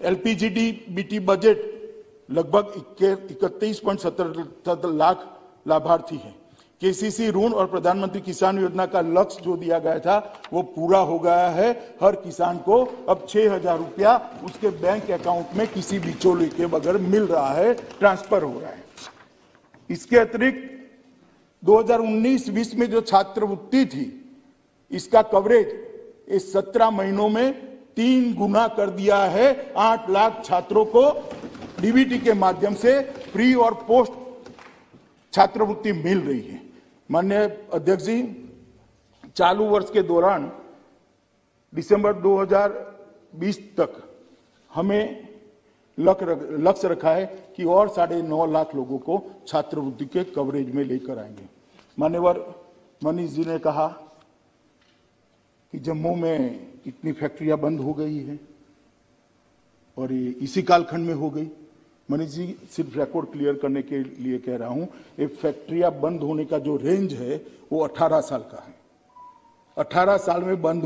एलपीजीडी बजट लगभग 31.77 लाख लाभार्थी हैं। केसीसी ऋण और प्रधानमंत्री किसान योजना का लक्ष्य जो दिया गया था वो पूरा हो गया है। हर किसान को अब 6,000 रुपया उसके बैंक अकाउंट में किसी बिचौलिए के बगैर मिल रहा है, ट्रांसफर हो रहा है। इसके अतिरिक्त 2019-20 में जो छात्रवृत्ति थी, इसका कवरेज इस 17 महीनों में 3 गुना कर दिया है। 8 लाख छात्रों को डीबीटी के माध्यम से प्री और पोस्ट छात्रवृत्ति मिल रही है। माननीय अध्यक्ष जी, चालू वर्ष के दौरान दिसंबर 2020 तक हमें लक्ष्य रखा है कि और 9.5 लाख लोगों को छात्रवृत्ति के कवरेज में लेकर आएंगे। मान्यवर मनीष जी ने कहा कि जम्मू में इतनी फैक्ट्रियां बंद हो गई है और ये इसी कालखंड में हो गई। मनीष जी, सिर्फ रिकॉर्ड क्लियर करने के लिए कह रहा हूं, ये फैक्ट्रियां बंद होने का जो रेंज है वो 18 साल का है। 18 साल में बंद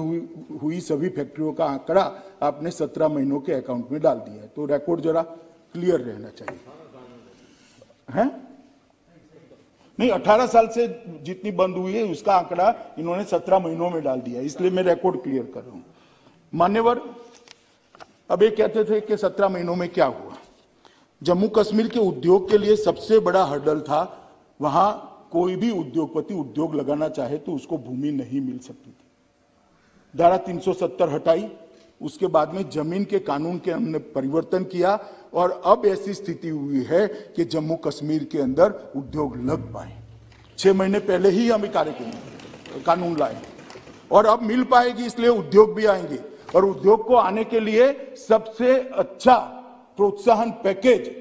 हुई सभी फैक्ट्रियों का आंकड़ा आपने 17 महीनों के अकाउंट में डाल दिया है, तो रिकॉर्ड जरा क्लियर रहना चाहिए, है? नहीं, 18 साल से जितनी बंद हुई है उसका आंकड़ा इन्होंने 17 महीनों में डाल दिया, इसलिए मैं रिकॉर्ड क्लियर कर रहा हूं। मान्यवर, अब ये कहते थे कि 17 महीनों में क्या हुआ। जम्मू कश्मीर के उद्योग के लिए सबसे बड़ा हर्डल था, वहां कोई भी उद्योगपति उद्योग लगाना चाहे तो उसको भूमि नहीं मिल सकती थी। धारा 370 हटाई, उसके बाद में जमीन के कानून के हमने परिवर्तन किया और अब ऐसी स्थिति हुई है कि जम्मू कश्मीर के अंदर उद्योग लग पाए। 6 महीने पहले ही हम कानून लाए और अब मिल पाएगी, इसलिए उद्योग भी आएंगे। और उद्योग को आने के लिए सबसे अच्छा प्रोत्साहन पैकेज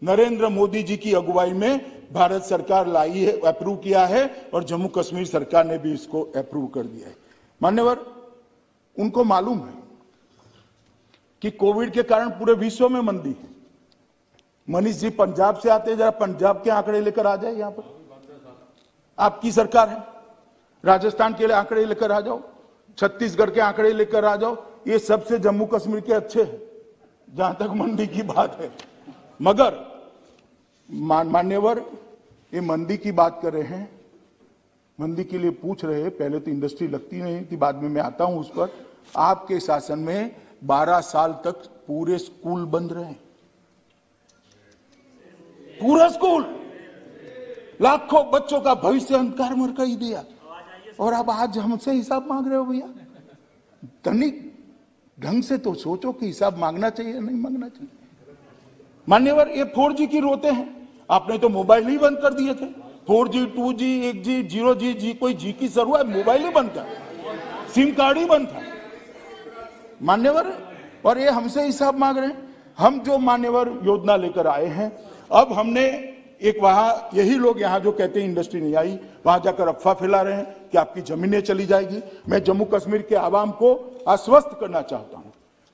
नरेंद्र मोदी जी की अगुवाई में भारत सरकार लाई है, अप्रूव किया है, और जम्मू कश्मीर सरकार ने भी इसको अप्रूव कर दिया है। मान्यवर, उनको मालूम है कि कोविड के कारण पूरे विश्व में मंदी है। मनीष जी पंजाब से आते, जरा पंजाब के आंकड़े लेकर आ जाए, यहां पर आपकी सरकार है। राजस्थान के आंकड़े लेकर आ जाओ, छत्तीसगढ़ के आंकड़े लेकर आ जाओ, ये सबसे जम्मू कश्मीर के अच्छे हैं जहां तक मंदी की बात है। मगर मान्यवर, ये मंदी की बात कर रहे हैं, मंदी के लिए पूछ रहे हैं। पहले तो इंडस्ट्री लगती नहीं थी, बाद में मैं आता हूं उस पर। आपके शासन में 12 साल तक पूरे स्कूल बंद रहे, पूरा स्कूल, लाखों बच्चों का भविष्य अंधकार में कर दिया, और अब आज हमसे हिसाब मांग रहे हो भैया। तनिक ढंग से तो सोचो कि हिसाब मांगना चाहिए या नहीं मांगना चाहिए। मान्यवर, ये 4G की रोते हैं, आपने तो मोबाइल ही बंद कर दिए थे। 4G, 2G, 1G, 0G, कोई जी की जरूरत, मोबाइल ही बंद था, सिम कार्ड ही बंद था मान्यवर, और ये हमसे हिसाब मांग रहे हैं। हम जो मान्यवर योजना लेकर आए हैं, अब हमने एक वहां, यही लोग यहां जो कहते हैं इंडस्ट्री नहीं आई, वहां जाकर अफवाह फैला रहे हैं कि आपकी जमीनें चली जाएगी। मैं जम्मू कश्मीर के आवाम को आश्वस्त करना चाहता हूं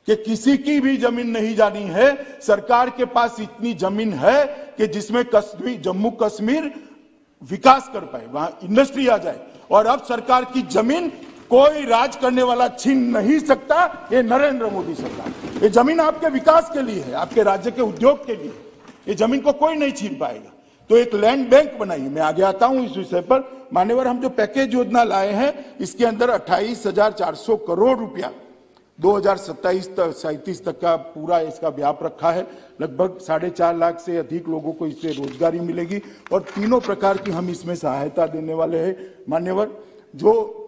कि किसी की भी जमीन नहीं जानी है। सरकार के पास इतनी जमीन है कि जिसमें जम्मू कश्मीर विकास कर पाए, वहां इंडस्ट्री आ जाए, और अब सरकार की जमीन कोई राज करने वाला छीन नहीं सकता। ये नरेंद्र मोदी सरकार, ये जमीन आपके विकास के लिए है, आपके राज्य के उद्योग के लिए, ये जमीन को कोई नहीं छीन पाएगा। तो एक लैंड बैंक बनाइए। मैं आगे आता हूं इस विषय पर। मान्यवर, हम जो पैकेज योजना लाए हैं, इसके अंदर 28,400 करोड़ रुपया 2027-37 तक का पूरा इसका व्याप रखा है। लगभग 4.5 लाख से अधिक लोगों को इससे रोजगारी मिलेगी, और तीनों प्रकार की हम इसमें सहायता देने वाले हैं। मान्यवर, जो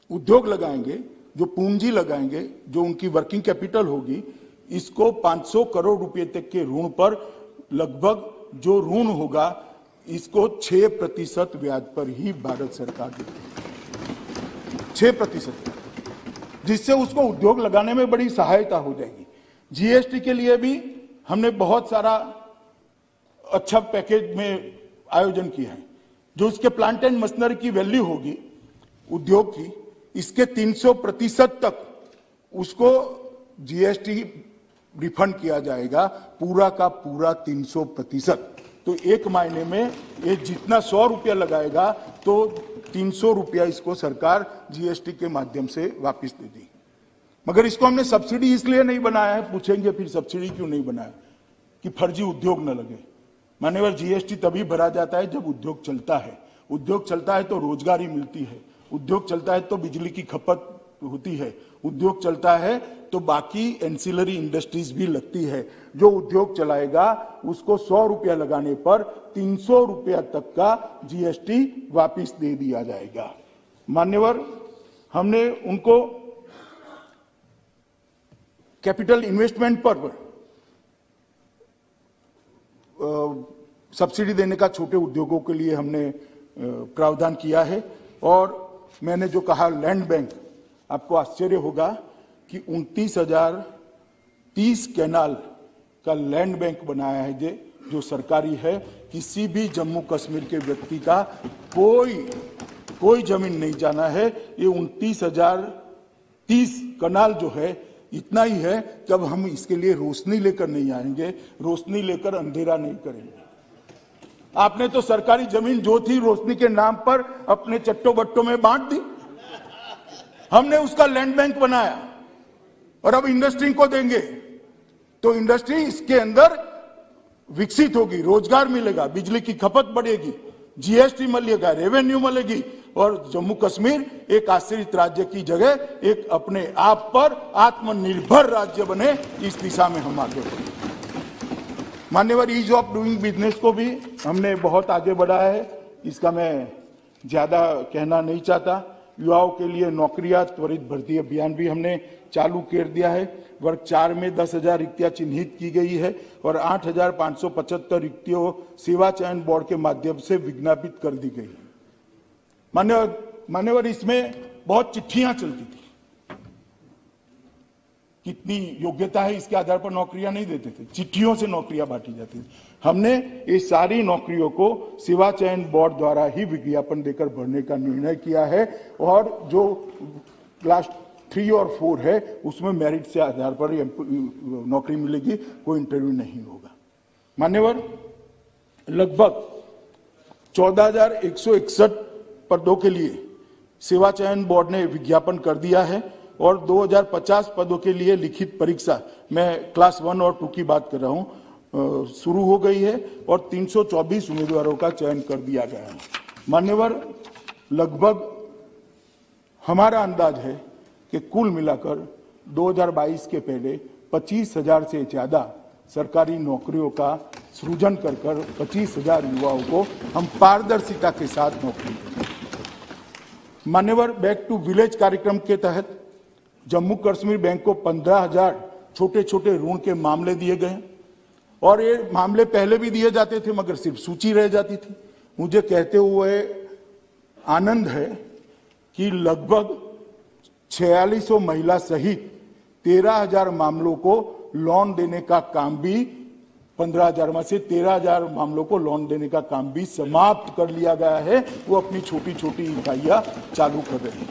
उद्योग लगाएंगे, जो पूंजी लगाएंगे, जो उनकी वर्किंग कैपिटल होगी, इसको 500 करोड़ रुपए तक के ऋण पर लगभग जो ऋण होगा, इसको 6% ब्याज पर ही भारत सरकार देगी, 6%, जिससे उसको उद्योग लगाने में बड़ी सहायता हो जाएगी। जीएसटी के लिए भी हमने बहुत सारा अच्छा पैकेज में आयोजन किया है। जो उसके प्लांट एंड मशीनरी की वैल्यू होगी उद्योग की, इसके 300% तक उसको जीएसटी रिफंड किया जाएगा, पूरा का पूरा 300%। तो एक महीने में ये जितना 100 रुपया लगाएगा, तो 300 रुपया इसको सरकार जीएसटी के माध्यम से वापस दे दी। मगर इसको हमने सब्सिडी इसलिए नहीं बनाया है, पूछेंगे फिर सब्सिडी क्यों नहीं बनाया, कि फर्जी उद्योग न लगे। मान्यवर, जीएसटी तभी भरा जाता है जब उद्योग चलता है। उद्योग चलता है तो रोजगारी मिलती है, उद्योग चलता है तो बिजली की खपत होती है, उद्योग चलता है तो बाकी एंसिलरी इंडस्ट्रीज भी लगती है। जो उद्योग चलाएगा उसको 100 रुपया लगाने पर 300 रुपया तक का जीएसटी वापस दे दिया जाएगा। मान्यवर, हमने उनको कैपिटल इन्वेस्टमेंट पर सब्सिडी देने का छोटे उद्योगों के लिए हमने प्रावधान किया है। और मैंने जो कहा लैंड बैंक, आपको आश्चर्य होगा कि 29,030 कैनाल का लैंड बैंक बनाया है जो सरकारी है। किसी भी जम्मू कश्मीर के व्यक्ति का कोई जमीन नहीं जाना है। ये 29,030 कैनाल जो है, इतना ही है कि अब हम इसके लिए रोशनी लेकर नहीं आएंगे, रोशनी लेकर अंधेरा नहीं करेंगे। आपने तो सरकारी जमीन जो थी रोशनी के नाम पर अपने चट्टो बट्टों में बांट दी। हमने उसका लैंड बैंक बनाया और अब इंडस्ट्री को देंगे, तो इंडस्ट्री इसके अंदर विकसित होगी, रोजगार मिलेगा, बिजली की खपत बढ़ेगी, जीएसटी मिलेगा, रेवेन्यू मिलेगी, और जम्मू कश्मीर एक आश्रित राज्य की जगह एक अपने आप पर आत्मनिर्भर राज्य बने। इस दिशा में हम आगे बढ़े। मान्यवर, ईज ऑफ डूइंग बिजनेस को भी हमने बहुत आगे बढ़ाया है, इसका मैं ज्यादा कहना नहीं चाहता। युवाओं के लिए नौकरियां त्वरित भर्ती अभियान भी हमने चालू कर दिया है। वर्ग 4 में 10,000 रिक्तियां चिन्हित की गई है और 8,575 रिक्तियों सेवा चयन बोर्ड के माध्यम से विज्ञापित कर दी गई है। मान्यवर, इसमें बहुत चिट्ठियां चलती थी, कितनी योग्यता है इसके आधार पर नौकरियां नहीं देते थे, चिट्ठियों से नौकरियां बांटी जाती थी। हमने ये सारी नौकरियों को सेवा चयन बोर्ड द्वारा ही विज्ञापन देकर भरने का निर्णय किया है, और जो क्लास 3 और 4 है उसमें मेरिट से आधार पर नौकरी मिलेगी, कोई इंटरव्यू नहीं होगा। मान्यवर, लगभग 14,161 पदों के लिए सेवा चयन बोर्ड ने विज्ञापन कर दिया है, और 2,050 पदों के लिए लिखित परीक्षा, मैं क्लास 1 और 2 की बात कर रहा हूं, शुरू हो गई है और 324 उम्मीदवारों का चयन कर दिया गया है। मान्यवर, लगभग हमारा अंदाज है कि कुल मिलाकर 2022 के पहले 25,000 से ज्यादा सरकारी नौकरियों का सृजन कर 25,000 युवाओं को हम पारदर्शिता के साथ नौकरी देंगे। मान्यवर, बैक टू विलेज कार्यक्रम के तहत जम्मू कश्मीर बैंक को 15,000 छोटे छोटे ऋण के मामले दिए गए और ये मामले पहले भी दिए जाते थे मगर सिर्फ सूची रह जाती थी। मुझे कहते हुए आनंद है कि लगभग 4600 महिला सहित 13,000 मामलों को लोन देने का काम भी 15,000 में से 13,000 मामलों को लोन देने का काम भी समाप्त कर लिया गया है। वो अपनी छोटी छोटी इकाइयां चालू कर रहे हैं।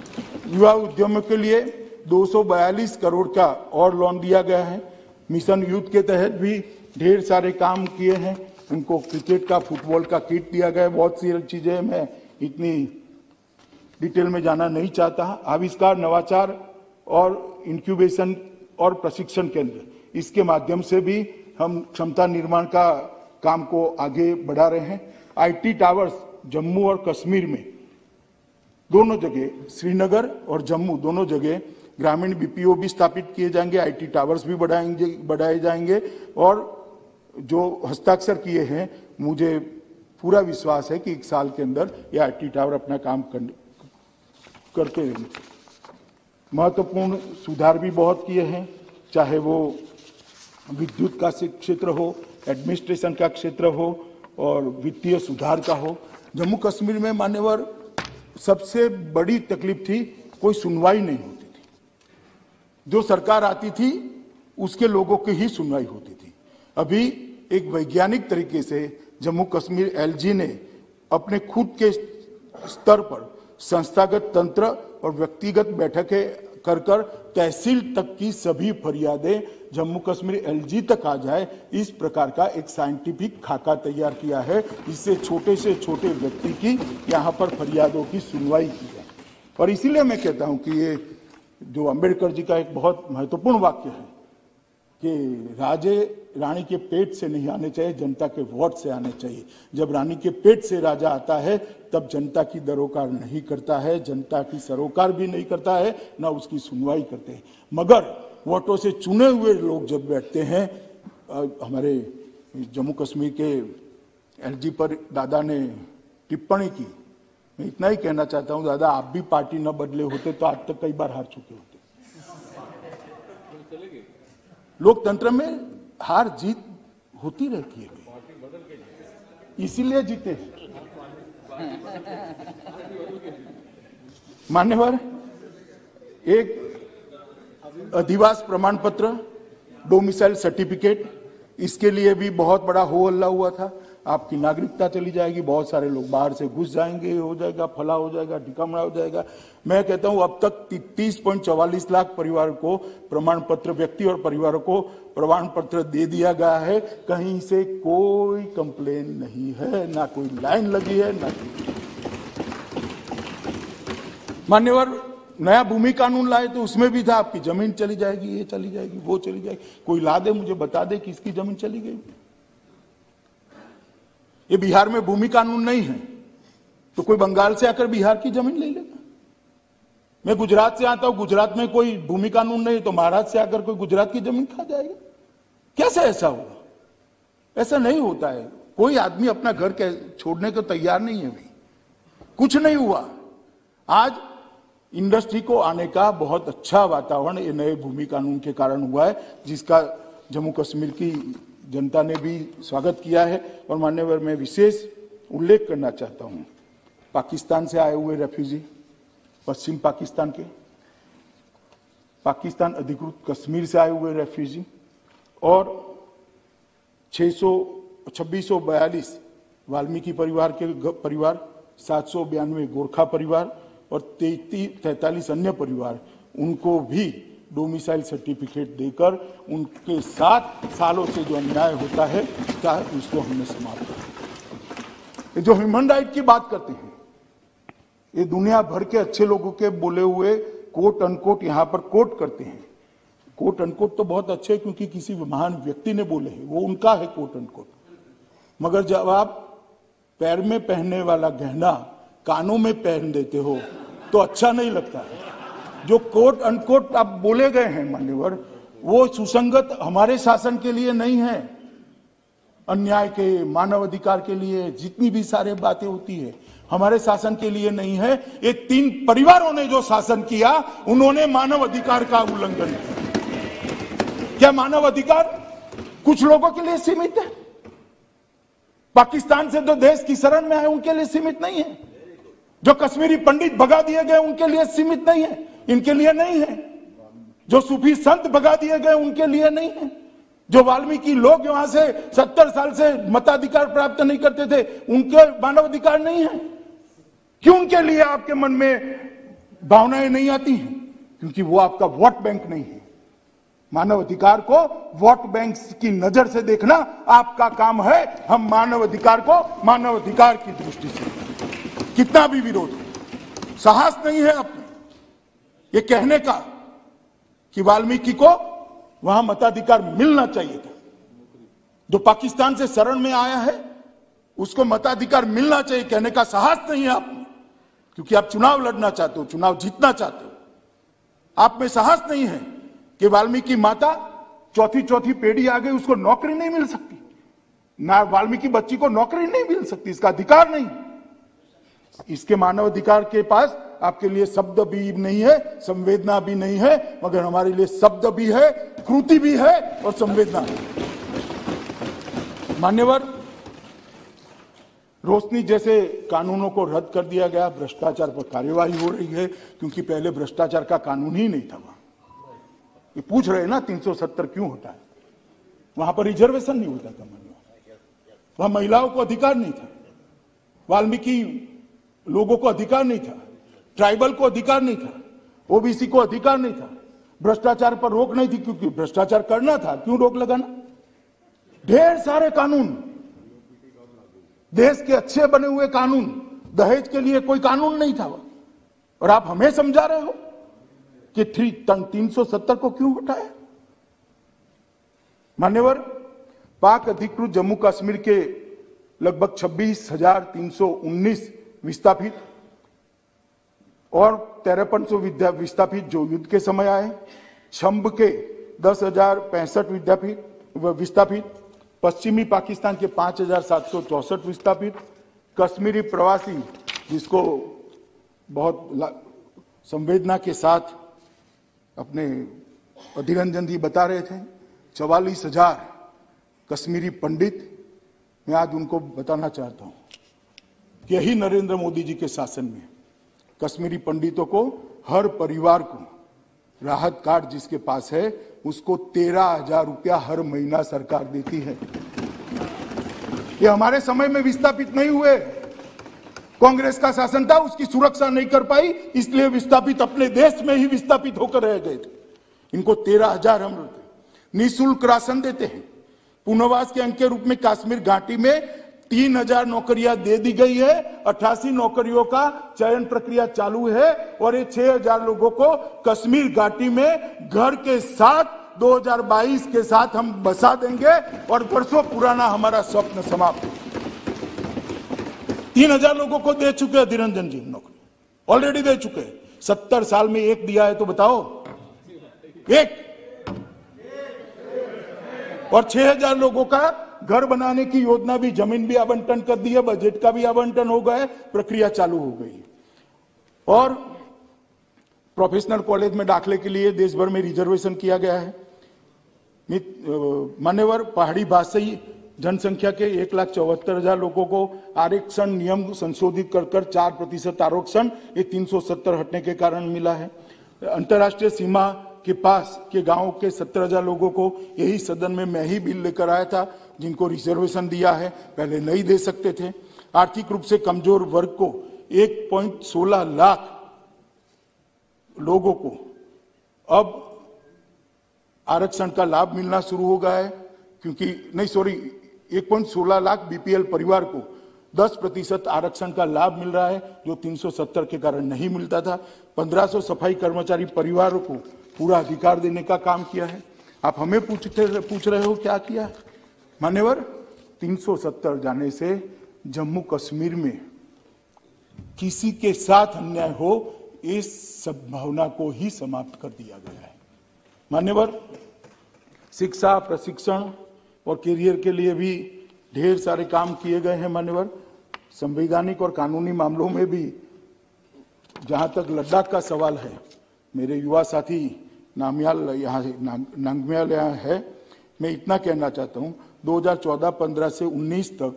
युवा उद्यमों के लिए 242 करोड़ का और लोन दिया गया है। मिशन यूथ के तहत भी ढेर सारे काम किए हैं। उनको क्रिकेट का, फुटबॉल का किट दिया गया है। बहुत सी चीजें मैं इतनी डिटेल में जाना नहीं चाहता। आविष्कार, नवाचार और इंक्यूबेशन और प्रशिक्षण केंद्र, इसके माध्यम से भी हम क्षमता निर्माण का काम को आगे बढ़ा रहे हैं। आईटी टावर्स जम्मू और कश्मीर में दोनों जगह, श्रीनगर और जम्मू दोनों जगह ग्रामीण बीपीओ भी स्थापित किए जाएंगे। आईटी टावर्स भी बढ़ाए जाएंगे और जो हस्ताक्षर किए हैं, मुझे पूरा विश्वास है कि 1 साल के अंदर ये आईटी टावर अपना काम करते रहेंगे। महत्वपूर्ण सुधार भी बहुत किए हैं, चाहे वो विद्युत का क्षेत्र हो, एडमिनिस्ट्रेशन का क्षेत्र हो और वित्तीय सुधार का हो। जम्मू कश्मीर में मान्यवर सबसे बड़ी तकलीफ थी, कोई सुनवाई नहीं होती थी। जो सरकार आती थी उसके लोगों की ही सुनवाई होती थी। अभी एक वैज्ञानिक तरीके से जम्मू कश्मीर एलजी ने अपने खुद के स्तर पर संस्थागत तंत्र और व्यक्तिगत बैठकें कर तहसील तक की सभी फरियादें जम्मू कश्मीर एलजी तक आ जाए, इस प्रकार का एक साइंटिफिक खाका तैयार किया है। इससे छोटे से छोटे व्यक्ति की यहाँ पर फरियादों की सुनवाई की जाए। और इसीलिए मैं कहता हूं कि ये जो अंबेडकर जी का एक बहुत महत्वपूर्ण वाक्य है कि राजे रानी के पेट से नहीं आने चाहिए, जनता के वोट से आने चाहिए। जब रानी के पेट से राजा आता है तब जनता की दरोकार नहीं करता है, जनता की सरोकार भी नहीं करता है, ना उसकी सुनवाई करते हैं। मगर वोटों से चुने हुए लोग जब बैठते हैं, हमारे जम्मू कश्मीर के एलजी पर दादा ने टिप्पणी की, मैं इतना ही कहना चाहता हूं, दादा आप भी पार्टी न बदले होते तो आज तक कई बार हार चुके होते। लोकतंत्र में हार जीत होती रहती है, इसीलिए जीते हैं। मान्यवर, एक अधिवास प्रमाण पत्र, डोमिसाइल सर्टिफिकेट, इसके लिए भी बहुत बड़ा हो हल्ला हुआ था। आपकी नागरिकता चली जाएगी, बहुत सारे लोग बाहर से घुस जाएंगे, हो जाएगा, फला हो जाएगा, ढिकामड़ा हो जाएगा। मैं कहता हूं अब तक 30.44 लाख परिवार को प्रमाण पत्र, व्यक्ति और परिवारों को प्रमाण पत्र दे दिया गया है। कहीं से कोई कंप्लेन नहीं है, ना कोई लाइन लगी है, ना मान्यवर नया भूमि कानून लाए तो उसमें भी था आपकी जमीन चली जाएगी, ये चली जाएगी, वो चली जाएगी। कोई ला दे, मुझे बता दे किसकी जमीन चली गई। ये बिहार में भूमि कानून नहीं है तो कोई बंगाल से आकर बिहार की जमीन ले लेगा। मैं गुजरात से आता हूं, गुजरात में कोई भूमि कानून नहीं तो महाराष्ट्र से आकर कोई गुजरात की जमीन खा जाएगा। कैसे ऐसा होगा? ऐसा नहीं होता है। कोई आदमी अपना घर छोड़ने को तैयार नहीं है। भाई कुछ नहीं हुआ। आज इंडस्ट्री को आने का बहुत अच्छा वातावरण ये नए भूमि कानून के कारण हुआ है, जिसका जम्मू कश्मीर की जनता ने भी स्वागत किया है। और मान्यवर, मैं विशेष उल्लेख करना चाहता हूं पाकिस्तान से आए हुए रेफ्यूजी, पश्चिम पाकिस्तान के, पाकिस्तान अधिकृत कश्मीर से आए हुए रेफ्यूजी और 2642 वाल्मीकि परिवार के परिवार, 792 गोरखा परिवार और 43 अन्य परिवार, उनको भी डोमिसाइल सर्टिफिकेट देकर उनके 7 सालों से जो अन्याय होता है क्या उसको हमने समाप्त किया। जो ह्यूमन राइट की बात करते हैं, ये दुनिया भर के अच्छे लोगों के बोले हुए कोट अनकोट यहां पर कोट करते हैं। कोट अनकोट तो बहुत अच्छे क्योंकि किसी महान व्यक्ति ने बोले हैं, वो उनका है कोट अनकोट। मगर जब आप पैर में पहनने वाला गहना कानों में पहन देते हो तो अच्छा नहीं लगता। जो कोट अनकोट आप बोले गए हैं मान्यवर, वो सुसंगत हमारे शासन के लिए नहीं है। अन्याय के, मानव अधिकार के लिए जितनी भी सारे बातें होती है हमारे शासन के लिए नहीं है। ये 3 परिवारों ने जो शासन किया उन्होंने मानव अधिकार का उल्लंघन किया। क्या मानव अधिकार कुछ लोगों के लिए सीमित है? पाकिस्तान से जो देश की शरण में है उनके लिए सीमित नहीं है। जो कश्मीरी पंडित भगा दिए गए उनके लिए सीमित नहीं है, इनके लिए नहीं है। जो सूफी संत भगा दिए गए उनके लिए नहीं है। जो वाल्मीकि लोग वहां से 70 साल से मताधिकार प्राप्त नहीं करते थे उनके मानव अधिकार नहीं है। क्यों उनके लिए आपके मन में भावनाएं नहीं आती हैं? क्योंकि वो आपका वोट बैंक नहीं है। मानव अधिकार को वोट बैंक की नजर से देखना आपका काम है। हम मानव अधिकार को मानव अधिकार की दृष्टि से, कितना भी विरोध हो, साहस नहीं है अपने ये कहने का कि वाल्मीकि को वहां मताधिकार मिलना चाहिए था। जो पाकिस्तान से शरण में आया है उसको मताधिकार मिलना चाहिए कहने का साहस नहीं है आप में, क्योंकि आप चुनाव लड़ना चाहते हो, चुनाव जीतना चाहते हो। आप में साहस नहीं है कि वाल्मीकि माता चौथी पीढ़ी आ गई, उसको नौकरी नहीं मिल सकती, ना वाल्मीकि बच्ची को नौकरी नहीं मिल सकती, इसका अधिकार नहीं। इसके मानव अधिकार के पास आपके लिए शब्द भी नहीं है, संवेदना भी नहीं है, मगर हमारे लिए शब्द भी है, कृति भी है और संवेदना भी। मान्यवर, रोशनी जैसे कानूनों को रद्द कर दिया गया, भ्रष्टाचार पर कार्यवाही हो रही है, क्योंकि पहले भ्रष्टाचार का कानून ही नहीं था। वहां ये पूछ रहे ना 370 क्यों होता है? वहां पर रिजर्वेशन नहीं होता था, वहां महिलाओं को अधिकार नहीं था, वाल्मीकि लोगों को अधिकार नहीं था, ट्राइबल को अधिकार नहीं था, ओबीसी को अधिकार नहीं था, भ्रष्टाचार पर रोक नहीं थी, क्योंकि भ्रष्टाचार करना था, क्यों रोक लगाना? ढेर सारे कानून, देश के अच्छे बने हुए कानून, दहेज के लिए कोई कानून नहीं था। और आप हमें समझा रहे हो कि 370 को क्यों हटाया? मान्यवर, पाक अधिकृत जम्मू कश्मीर के लगभग 26,319 विस्थापित और 5300 विस्थापित जो युद्ध के समय आए, छंब के 10,065 विस्थापित, पश्चिमी पाकिस्तान के 5,764 विस्थापित, कश्मीरी प्रवासी जिसको बहुत संवेदना के साथ अपने अधीररंजन जी बता रहे थे, 44,000 कश्मीरी पंडित। मैं आज उनको बताना चाहता हूं कि यही नरेंद्र मोदी जी के शासन में कश्मीरी पंडितों को, हर परिवार को राहत कार्ड जिसके पास है उसको 13,000 रुपया हर महीना सरकार देती है। ये हमारे समय में विस्थापित नहीं हुए, कांग्रेस का शासन था, उसकी सुरक्षा नहीं कर पाई, इसलिए विस्थापित अपने देश में ही विस्थापित होकर रह गए थे। इनको 13,000 हम निःशुल्क राशन देते हैं। पुनर्वास के अंक के रूप में कश्मीर घाटी में 3,000 नौकरियां दे दी गई है, 88 नौकरियों का चयन प्रक्रिया चालू है और ये 6,000 लोगों को कश्मीर घाटी में घर के साथ 2022 के साथ हम बसा देंगे और वर्षों पुराना हमारा स्वप्न समाप्त। 3,000 लोगों को दे चुके हैं अधीररंजन जी नौकरी, ऑलरेडी दे चुके हैं। 70 साल में एक दिया है तो बताओ, एक। और 6,000 लोगों का घर बनाने की योजना भी, जमीन भी आवंटन कर दी है, बजट का भी आवंटन हो गया है, प्रक्रिया चालू हो गई। और प्रोफेशनल कॉलेज में दाखिले के लिए देश भर में रिजर्वेशन किया गया है। मान्यवर, पहाड़ी भाषी जनसंख्या के 1,74,000 लोगों को आरक्षण नियम संशोधित कर 4% आरक्षण, ये 370 हटने के कारण मिला है। अंतर्राष्ट्रीय सीमा के पास के गांव के 17,000 लोगों को यही सदन में मैं ही बिल लेकर आया था, जिनको रिजर्वेशन दिया है, पहले नहीं दे सकते थे। आर्थिक रूप से कमजोर वर्ग को 1.16 लाख लोगों को अब आरक्षण का लाभ मिलना शुरू हो गया है, क्योंकि 1.16 लाख बीपीएल परिवार को 10% आरक्षण का लाभ मिल रहा है, जो 370 के कारण नहीं मिलता था। 1,500 सफाई कर्मचारी परिवारों को पूरा अधिकार देने का काम किया है। आप हमें पूछ रहे हो क्या किया? मान्यवर, 370 जाने से जम्मू कश्मीर में किसी के साथ अन्याय हो, इस संभावना को ही समाप्त कर दिया गया है। मान्यवर, शिक्षा, प्रशिक्षण और करियर के लिए भी ढेर सारे काम किए गए हैं। मान्यवर, संवैधानिक और कानूनी मामलों में भी, जहां तक लद्दाख का सवाल है, मेरे युवा साथी नामयाल यहाँ नांगम्याल यहाँ है, मैं इतना कहना चाहता हूँ, 2014-15 से 19 तक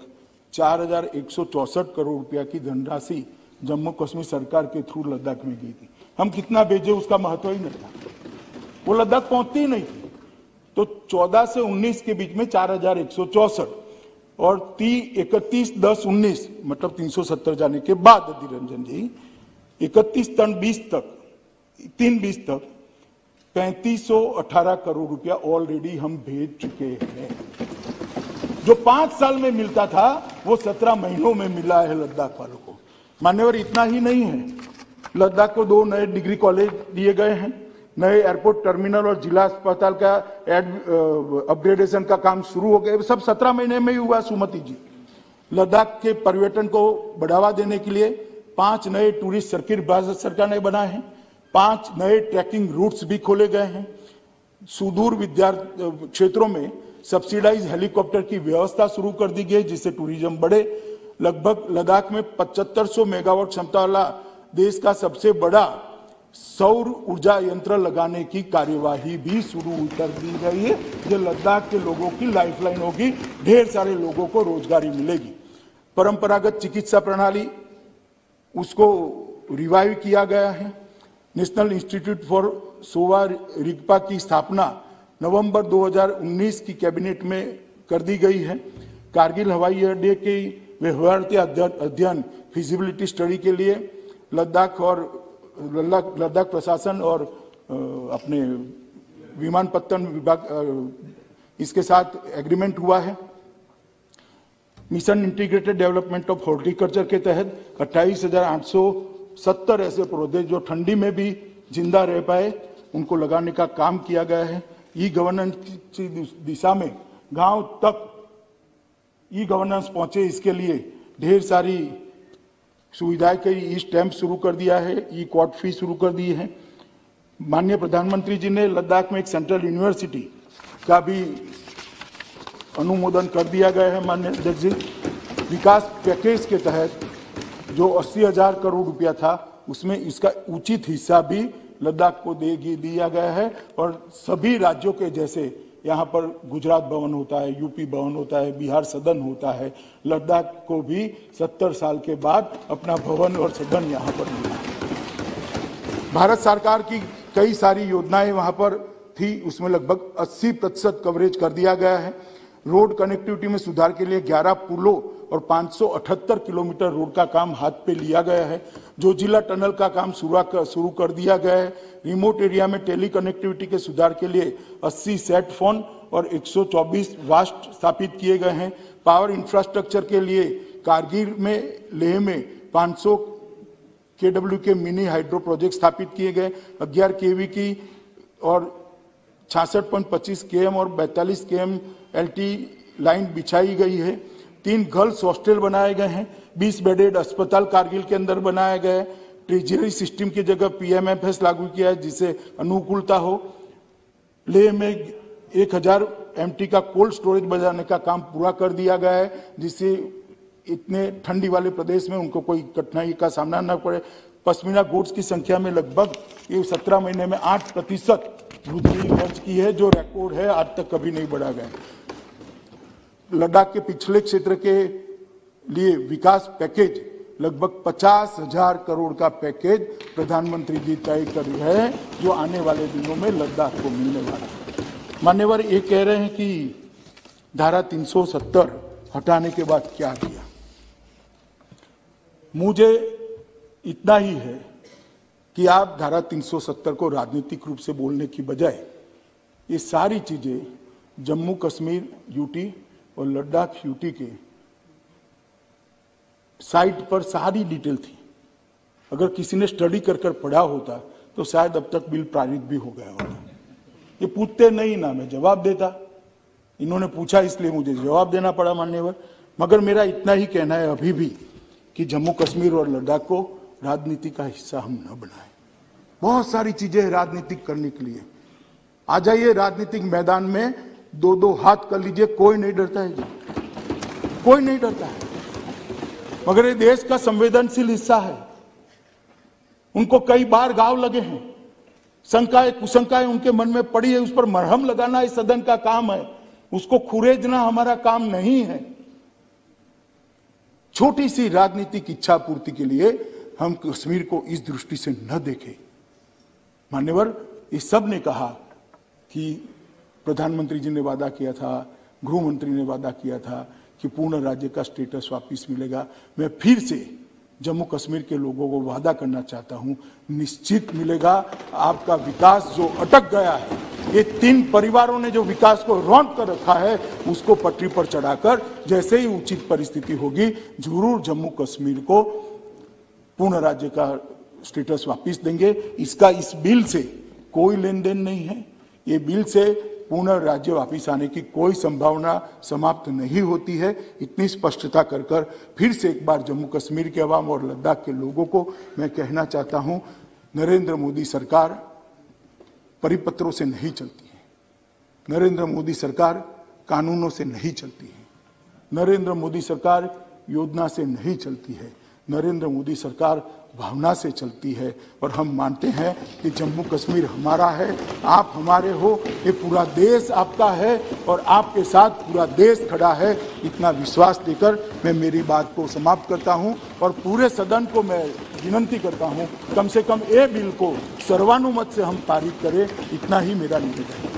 4164 करोड़ रुपया की धनराशि जम्मू कश्मीर सरकार के थ्रू लद्दाख में गई थी। हम कितना भेजे उसका महत्व ही नहीं था, वो लद्दाख पहुंचती ही नहीं थी। तो 14 से 19 के बीच में 4164 और 31/10/19 मतलब 370 जाने के बाद अधीर रंजन जी 31/3/20 तक 3/20 तक 3518 करोड़ रुपया ऑलरेडी हम भेज चुके हैं। जो 5 साल में मिलता था वो 17 महीनों में मिला है लद्दाख वालों को। मान्यवर, इतना ही नहीं है, लद्दाख को 2 नए डिग्री कॉलेज दिए गए हैं, नए एयरपोर्ट टर्मिनल और जिला अस्पताल का अपग्रेडेशन का काम शुरू हो गया। सब 17 महीने में ही हुआ। सुमति जी, लद्दाख के पर्यटन को बढ़ावा देने के लिए 5 नए टूरिस्ट सर्किट भारत सरकार ने बनाए हैं, 5 नए ट्रैकिंग रूट्स भी खोले गए हैं। सुदूर विद्यार्थी क्षेत्रों में सब्सिडाइज हेलीकॉप्टर की व्यवस्था शुरू कर दी गई, जिससे टूरिज्म बढ़े। लगभग लद्दाख में 7500 मेगावाट क्षमता वाला देश का सबसे बड़ा सौर ऊर्जा यंत्र लगाने की कार्यवाही भी शुरू कर दी गई है। जो लद्दाख के लोगों की लाइफलाइन होगी, ढेर सारे लोगों को रोजगारी मिलेगी। परंपरागत चिकित्सा प्रणाली, उसको रिवाइव किया गया है। National institute for Sowa Rigpa की स्थापना नवंबर 2019 की कैबिनेट में कर दी गई है। कारगिल हवाई अड्डे के व्यवहार्यता अध्ययन फिजिबिलिटी स्टडी के लिए लद्दाख प्रशासन और अपने विमानपत्तन विभाग इसके साथ एग्रीमेंट हुआ है। Mission integrated development of horticulture के तहत 28,870 ऐसे पौधे जो ठंडी में भी जिंदा रह पाए, उनको लगाने का काम किया गया है। ई गवर्नेंस की दिशा में गांव तक ई गवर्नेंस पहुंचे, इसके लिए ढेर सारी सुविधाएं के ई स्टैम्प शुरू कर दिया है, ई कोर्ट फी शुरू कर दी है। माननीय प्रधानमंत्री जी ने लद्दाख में एक सेंट्रल यूनिवर्सिटी का भी अनुमोदन कर दिया गया है। माननीय अध्यक्ष जी, विकास पैकेज के तहत जो 80,000 करोड़ रुपया था, उसमें इसका उचित हिस्सा भी लद्दाख को दिया गया है। और सभी राज्यों के जैसे यहाँ पर गुजरात भवन होता है, यूपी भवन होता है, बिहार सदन होता है, लद्दाख को भी 70 साल के बाद अपना भवन और सदन यहाँ पर मिला। भारत सरकार की कई सारी योजनाएं वहाँ पर थी, उसमें लगभग 80% कवरेज कर दिया गया है। रोड कनेक्टिविटी में सुधार के लिए 11 पुलों और 578 किलोमीटर रोड का काम हाथ पे लिया गया है। जो जिला टनल का काम शुरू कर दिया गया है। रिमोट एरिया में टेली कनेक्टिविटी के सुधार के लिए 80 सेट फोन और 124 वास्ट स्थापित किए गए हैं। पावर इंफ्रास्ट्रक्चर के लिए कारगिल में, लेह में 500 केडब्ल्यू के मिनी हाइड्रो प्रोजेक्ट स्थापित किए गए। 11 केवी की और 66.25 केएम और 42 केएम एलटी लाइन बिछाई गई है। 3 गर्ल्स हॉस्टल बनाए गए हैं। 20 बेडेड अस्पताल कारगिल के अंदर बनाया गया है। ट्रेजरी सिस्टम की जगह पीएमएफएस लागू किया है, जिससे अनुकूलता हो। लेह में 1000 एमटी का कोल्ड स्टोरेज बनाने का काम पूरा कर दिया गया है, जिससे इतने ठंडी वाले प्रदेश में उनको कोई कठिनाई का सामना न पड़े। पश्मीना गोट्स की संख्या में लगभग ये 17 महीने में 8% वृद्धि दर्ज की है, जो रिकॉर्ड है, आज तक कभी नहीं बढ़ा गया। लद्दाख के पिछले क्षेत्र के लिए विकास पैकेज लगभग 50,000 करोड़ का पैकेज प्रधानमंत्री जी तय कर रहे हैं, जो आने वाले दिनों में लद्दाख को मिलने वाला है। मान्यवर, ये कह रहे हैं कि धारा 370 हटाने के बाद क्या किया। मुझे इतना ही है कि आप धारा 370 को राजनीतिक रूप से बोलने की बजाय ये सारी चीजें जम्मू कश्मीर यूटी और लद्दाख यूटी के साइट पर सारी डिटेल थी। अगर किसी ने स्टडी कर पढ़ा होता तो शायद अब तक बिल पारित भी हो गया होता। ये पूछते नहीं ना, मैं जवाब देता। इन्होंने पूछा इसलिए मुझे जवाब देना पड़ा मान्यवर। मगर मेरा इतना ही कहना है अभी भी कि जम्मू कश्मीर और लद्दाख को राजनीति का हिस्सा हम न बनाएं। बहुत सारी चीजें राजनीतिक करने के लिए। आ जाइए राजनीतिक मैदान में, दो दो हाथ कर लीजिए, कोई नहीं डरता है जी, कोई नहीं डरता है। मगर ये देश का संवेदनशील हिस्सा है। उनको कई बार घाव लगे हैं, शंकाएं कुशंकाएं उनके मन में पड़ी है, उस पर मरहम लगाना इस सदन का काम है, उसको खुरेदना हमारा काम नहीं है। छोटी सी राजनीतिक इच्छा पूर्ति के लिए हम कश्मीर को इस दृष्टि से न देखें। मान्यवर, इस सब ने कहा कि प्रधानमंत्री जी ने वादा किया था, गृह मंत्री ने वादा किया था कि पूर्ण राज्य का स्टेटस वापस मिलेगा। मैं फिर से जम्मू कश्मीर के लोगों को वादा करना चाहता हूं, निश्चित मिलेगा। आपका विकास जो अटक गया है, ये 3 परिवारों ने जो विकास को रौंद कर रखा है, उसको पटरी पर चढ़ाकर जैसे ही उचित परिस्थिति होगी जरूर जम्मू कश्मीर को पूर्ण राज्य का स्टेटस वापस देंगे। इसका इस बिल से कोई लेन देन नहीं है। ये बिल से पूर्ण राज्य वापस आने की कोई संभावना समाप्त नहीं होती है। इतनी स्पष्टता कर कर फिर से एक बार जम्मू कश्मीर के अवाम और लद्दाख के लोगों को मैं कहना चाहता हूं, नरेंद्र मोदी सरकार परिपत्रों से नहीं चलती है। नरेंद्र मोदी सरकार कानूनों से नहीं चलती है। नरेंद्र मोदी सरकार योजना से नहीं चलती है। नरेंद्र मोदी सरकार भावना से चलती है। और हम मानते हैं कि जम्मू कश्मीर हमारा है, आप हमारे हो, ये पूरा देश आपका है और आपके साथ पूरा देश खड़ा है। इतना विश्वास देकर मैं मेरी बात को समाप्त करता हूं और पूरे सदन को मैं विनती करता हूं, कम से कम ये बिल को सर्वानुमत से हम पारित करें। इतना ही मेरा निवेदन है।